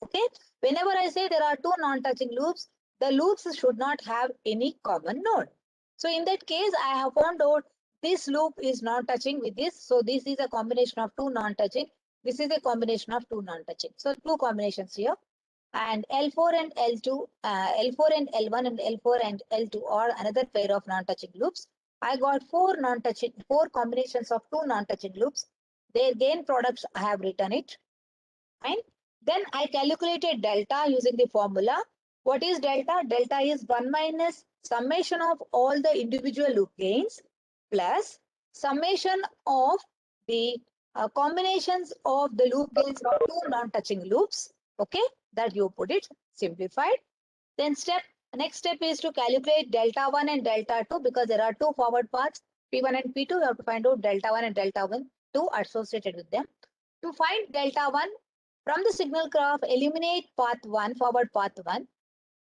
A: Okay. Whenever I say there are 2 non-touching loops, the loops should not have any common node. So in that case, I have found out this loop is non-touching with this. So this is a combination of 2 non-touching. This is a combination of 2 non-touching. So 2 combinations here. And L4 and L2, L4 and L1 and L4 and L2 are another pair of non-touching loops. I got 4 combinations of 2 non-touching loops. Their gain products, I have written it. Fine. Then I calculated delta using the formula. What is delta? Delta is 1 minus summation of all the individual loop gains plus summation of the combinations of the loop gains of 2 non-touching loops. Okay, that you put it simplified. Then next step is to calculate delta 1 and delta 2 because there are 2 forward paths, P1 and P2. You have to find out delta 1 and delta 2 associated with them. To find delta 1, from the signal graph, eliminate path 1, forward path 1.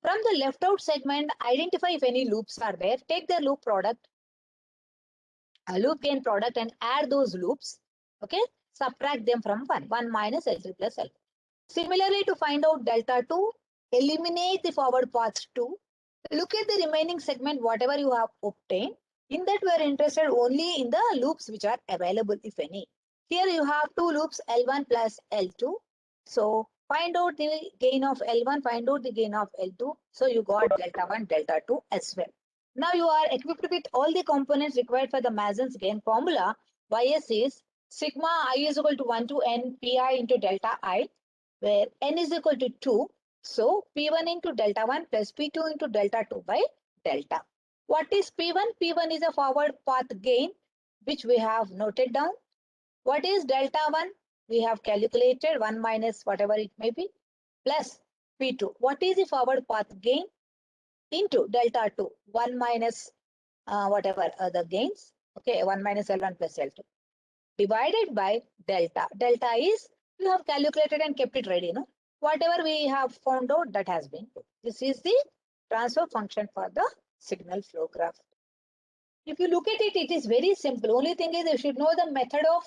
A: From the left out segment, identify if any loops are there. Take the loop product, loop gain product and add those loops. Okay, subtract them from 1. 1 minus L3 plus L4. Similarly, to find out delta 2, eliminate the forward path 2. Look at the remaining segment, whatever you have obtained. In that, we are interested only in the loops which are available, if any. Here you have 2 loops, L1 plus L2. So find out the gain of L1, find out the gain of L2. So you got delta 1, delta 2 as well. Now you are equipped with all the components required for the Mason's gain formula. YS is sigma I is equal to 1 to n pi into delta I, where n is equal to 2. So P1 into delta 1 plus P2 into delta 2 by delta. What is P1? P1 is a forward path gain, which we have noted down. What is delta 1? We have calculated 1 minus whatever it may be, plus P2. What is the forward path gain? Into delta 2, 1 minus whatever other gains. Okay, 1 minus L1 plus L2. Divided by delta. Delta is, you have calculated and kept it ready, no? Whatever we have found out, that has been put. This is the transfer function for the signal flow graph. If you look at it, it is very simple. Only thing is you should know the method of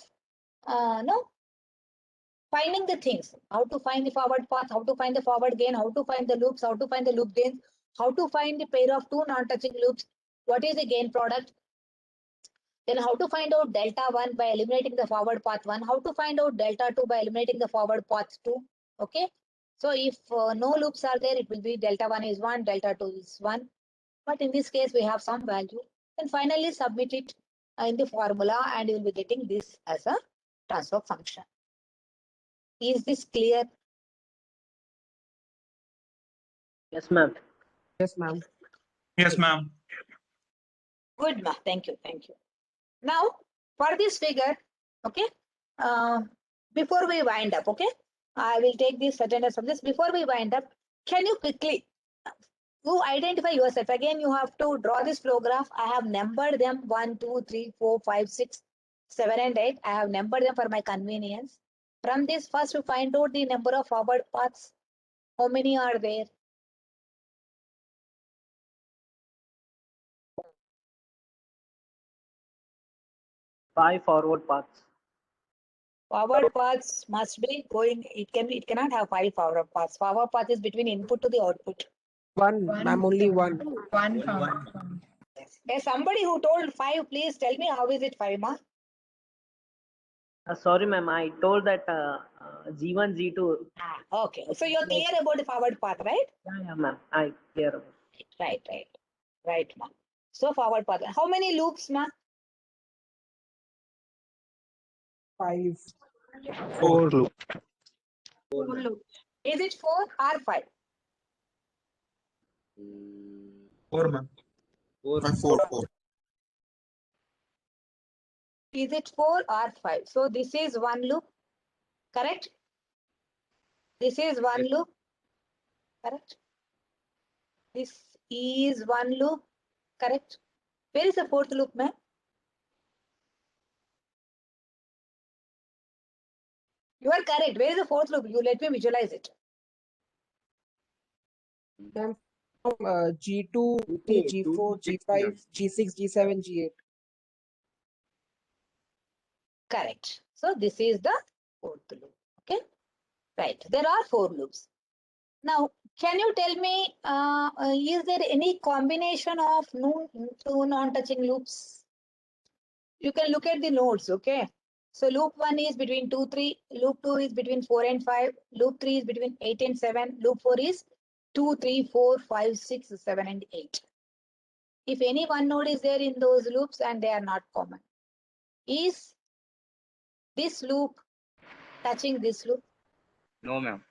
A: finding the things, how to find the forward path, how to find the forward gain, how to find the loops, how to find the loop gains, how to find the pair of two non-touching loops, what is the gain product, then how to find out delta 1 by eliminating the forward path 1, how to find out delta 2 by eliminating the forward path 2. Okay. So if no loops are there, it will be delta 1 is 1, delta 2 is 1. But in this case, we have some value. Then finally submit it in the formula and you will be getting this as a transfer function. Is this clear?
D: Yes, ma'am. Yes, ma'am.
J: Yes, ma'am.
A: Good, ma. Thank you. Thank you. Now, for this figure, okay, before we wind up, okay, I will take this attendance of this. Before we wind up, can you quickly, you identify yourself. Again, you have to draw this flow graph. I have numbered them 1, 2, 3, 4, 5, 6, 7, and 8. I have numbered them for my convenience. From this, first you find out the number of forward paths. How many are there?
D: Five forward paths.
A: Forward paths must be going, it cannot have 5 forward paths. Forward path is between input to the output.
D: One, ma'am, only one.
A: There's somebody who told 5, please tell me how is it 5, ma?
D: Sorry, ma'am. I told that G1, G2.
A: Okay, so you're clear about the forward path, right?
D: Yeah, ma'am. I clear.
A: Right, ma. So forward path. How many loops, ma?
D: 5.
E: 4 loop.
A: Is it 4 or 5?
J: 4, ma'am. 4.
A: Is it 4 or 5? So this is one loop, correct? This is one loop, correct? This is one loop, correct? Where is the fourth loop, ma'am? You are correct. Where is the fourth loop? You let me visualize it.
D: Ma'am, from G2, G4, G5, G6, G7, G8.
A: Correct. So this is the fourth loop. Okay. Right. There are 4 loops. Now, can you tell me, is there any combination of two non-touching loops? You can look at the nodes. Okay. So loop 1 is between 2, 3. Loop 2 is between 4 and 5. Loop 3 is between 8 and 7. Loop 4 is 2, 3, 4, 5, 6, 7, and 8. If any one node is there in those loops and they are not common, is this loop touching this loop?
G: No, ma'am.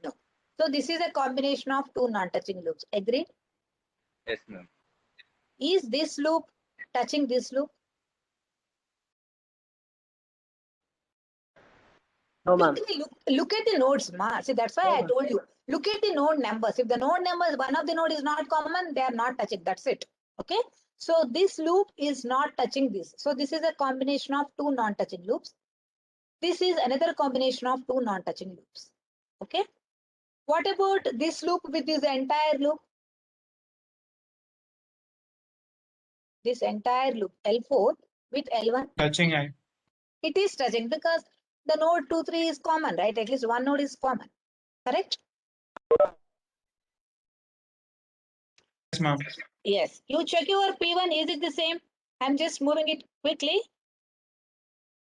A: No. So this is a combination of two non-touching loops. Agreed?
G: Yes, ma'am.
A: Is this loop touching this loop?
D: No, ma'am.
A: Look at the nodes, ma. See, that's why I told you. Look at the node numbers. If the node numbers, one of the node is not common, they are not touching. That's it. Okay. So this loop is not touching this. So this is a combination of two non-touching loops. This is another combination of two non-touching loops. Okay. What about this loop with this entire loop? This entire loop L4 with L1.
J: Touching I.
A: It is touching because the node 2, 3 is common, right? At least one node is common. Correct?
J: Yes, ma'am.
A: Yes. You check your P1. Is it the same? I'm just moving it quickly.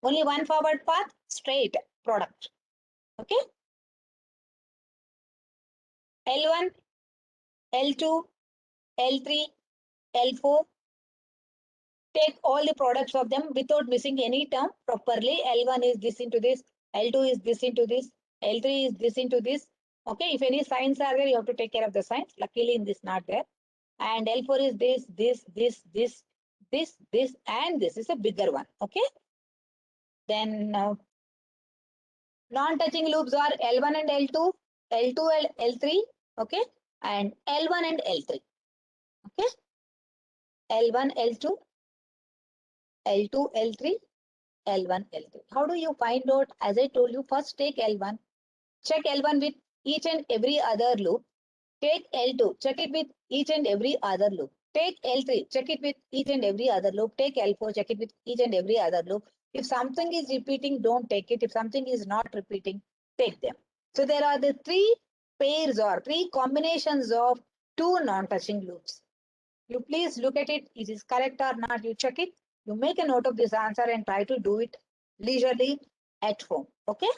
A: Only one forward path, straight product. Okay. L1, L2, L3, L4. Take all the products of them without missing any term properly. L1 is this into this, L2 is this into this, L3 is this into this. Okay, if any signs are there, you have to take care of the signs. Luckily, in this not there. And L4 is this, and this is a bigger one. Okay. Then non-touching loops are L1 and L2, L2 and L3. Okay, and L1 and L3. Okay, L1, L2. L2, L3, L1, L3. How do you find out? As I told you, first take L1, check L1 with each and every other loop. Take L2, check it with each and every other loop. Take L3, check it with each and every other loop. Take L4, check it with each and every other loop. If something is repeating, don't take it. If something is not repeating, take them. So there are the three pairs or three combinations of two non-touching loops. You please look at it. Is it correct or not? You check it. You make a note of this answer and try to do it leisurely at home. Okay.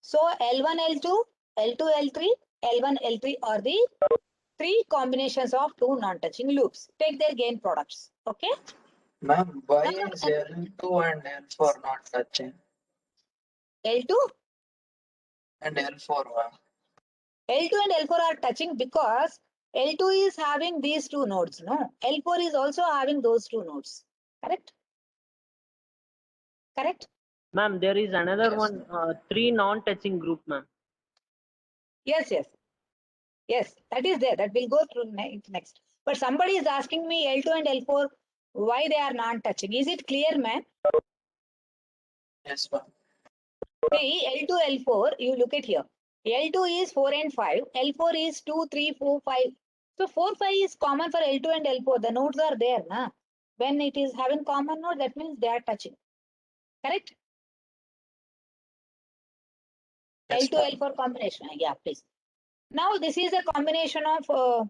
A: So L1, L2, L2, L3, L1, L3 are the three combinations of two non-touching loops. Take their gain products. Okay.
C: Ma'am, why
A: Now,
C: is L2 and L4 not touching?
A: L2,
C: And L4, ma'am.
A: L2 and L4 are touching because L2 is having these two nodes. No, L4 is also having those two nodes. Correct? Correct?
D: Ma'am, there is another
C: Yes,
D: one, three non-touching group, ma'am.
A: Yes, yes. Yes, that is there. That will go through next. But somebody is asking me L2 and L4, why they are non-touching. Is it clear, man?
C: Yes, ma'am.
A: See, L2, L4, you look at here. L2 is 4 and 5. L4 is 2, 3, 4, 5. So 4, 5 is common for L2 and L4. The nodes are there. Na? When it is having common node, that means they are touching. Correct?
C: Yes,
A: L2,
C: ma'am.
A: L4 combination. Yeah, please. Now this is a combination of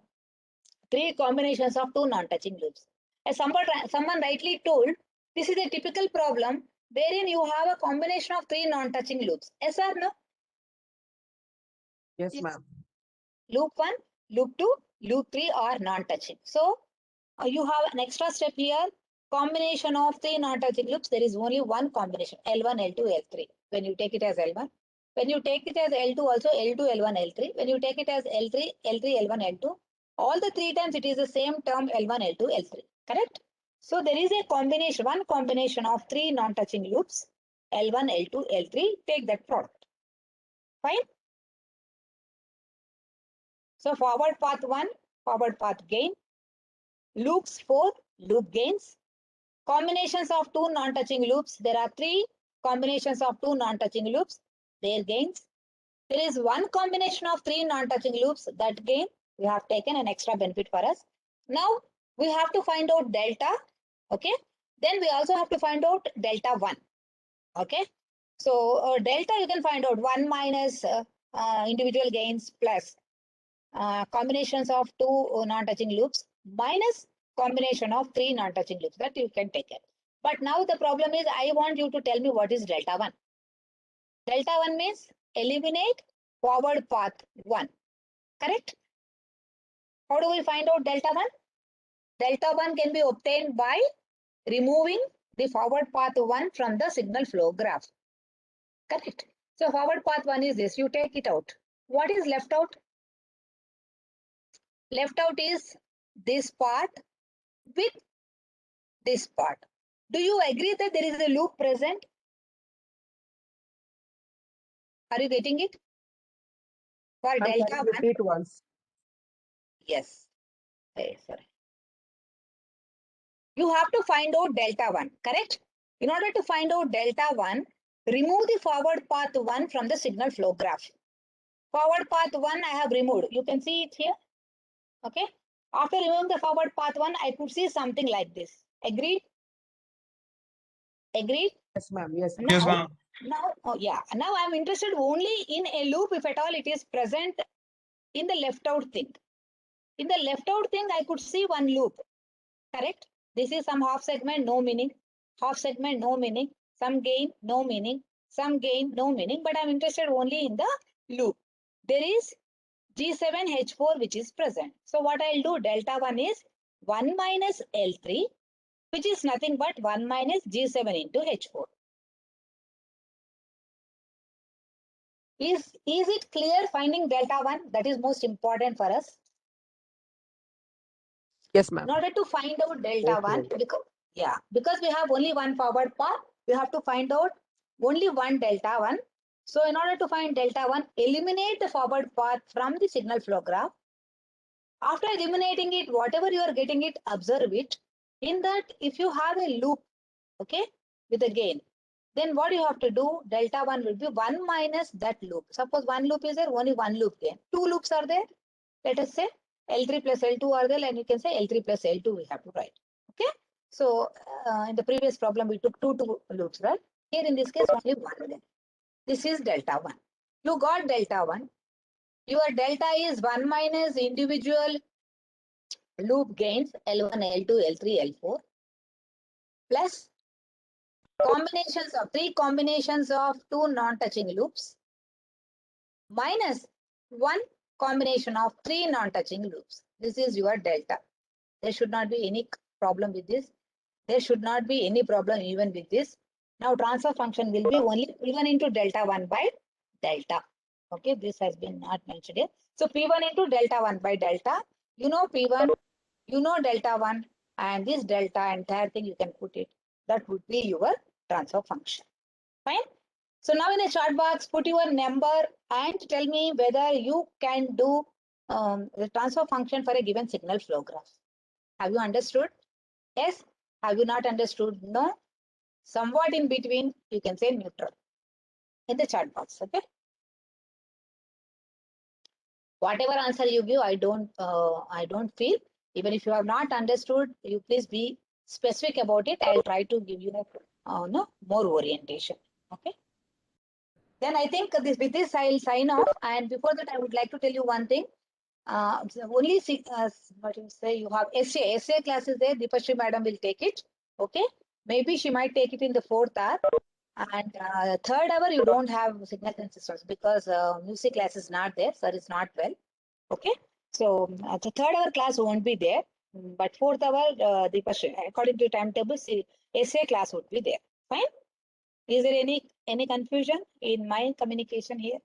A: three combinations of two non-touching loops. As someone rightly told, this is a typical problem wherein you have a combination of three non-touching loops. Yes or no?
D: Yes,
B: Yes.
D: ma'am.
A: Loop 1, loop 2, loop 3 are non-touching. So you have an extra step here. Combination of three non-touching loops, there is only one combination, L1, L2, L3. When you take it as L1. When you take it as L2 also, L2, L1, L3. When you take it as L3, L3, L1, L2. All the three times it is the same term L1, L2, L3. Correct? So there is a combination, one combination of three non-touching loops, L1, L2, L3. Take that product. Fine? So forward path 1, forward path gain. Loops 4, loop gains. Combinations of two non-touching loops. There are three combinations of two non-touching loops. Their gains. There is one combination of three non-touching loops. That gain we have taken an extra benefit for us. Now we have to find out delta. Okay. Then we also have to find out delta 1. Okay. So delta you can find out 1 minus individual gains plus combinations of two non-touching loops minus combination of three non-touching loops. That you can take care. But now the problem is I want you to tell me what is delta 1. Delta 1 means eliminate forward path 1. Correct? How do we find out delta 1? Delta 1 can be obtained by removing the forward path 1 from the signal flow graph. Correct? So forward path 1 is this. You take it out. What is left out? Left out is this part with this part. Do you agree that there is a loop present? Are you getting it? For
D: Ma'am,
A: delta
D: can you
A: 1,
D: repeat once?
A: yes. Sorry. You have to find out delta 1, correct? In order to find out delta 1, remove the forward path 1 from the signal flow graph. Forward path 1 I have removed. You can see it here. Okay. After removing the forward path 1, I could see something like this. Agreed? Agreed?
D: Yes, ma'am. Yes.
A: Now,
J: Yes, ma'am.
A: now I'm interested only in a loop if at all it is present in the left out thing. In the left out thing, I could see one loop. Correct? This is some half segment, no meaning. Half segment, no meaning. Some gain, no meaning. Some gain, no meaning. But I'm interested only in the loop. There is G7H4 which is present. So what I'll do, delta 1 is 1 minus L3, which is nothing but 1 minus G7 into H4. Is it clear finding delta 1? That is most important for us.
D: Yes, ma'am.
A: In order to find out delta 1, because we have only one forward path, we have to find out only one delta 1. So in order to find delta 1, eliminate the forward path from the signal flow graph. After eliminating it, whatever you are getting it, observe it. In that, if you have a loop, okay, with a gain, then what you have to do, delta 1 will be 1 minus that loop. Suppose one loop is there, only one loop gain. Two loops are there. Let us say L3 plus L2 are there, and you can say L3 plus L2 we have to write. Okay. So in the previous problem, we took two loops, right? Here in this case, only 1 then. This is delta 1. You got delta 1. Your delta is 1 minus individual loop gains L1, L2, L3, L4 plus combinations of 3 combinations of 2 non-touching loops minus 1 combination of 3 non-touching loops. This is your delta. There should not be any problem with this. There should not be any problem even with this. Now transfer function will be only P1 into delta 1 by delta. Okay, this has been not mentioned here. So P1 into delta 1 by delta. You know P1, you know delta 1, and this delta entire thing you can put it. That would be your transfer function. Fine. So now in the chart box, put your number and tell me whether you can do the transfer function for a given signal flow graph. Have you understood? Yes. Have you not understood? No. Somewhat in between, you can say neutral in the chat box. Okay. Whatever answer you give, I don't feel. Even if you have not understood, you please be specific about it. I'll try to give you more orientation. Okay. Then I think with this I'll sign off. And before that, I would like to tell you one thing. Only what you say, you have SA class is there. Deepashri madam will take it. Okay. Maybe she might take it in the 4th hour. And 3rd hour, you don't have signal systems because music class is not there. Sir is not well. Okay. So the 3rd hour class won't be there. But 4th hour, Deepashri, according to timetable, SA class would be there. Fine. Is there any confusion in my communication here?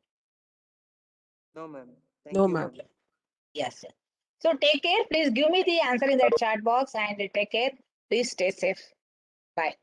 E: No, ma'am.
K: No, ma'am.
A: Yes, sir. So take care. Please give me the answer in that chat box and take care. Please stay safe. Bye.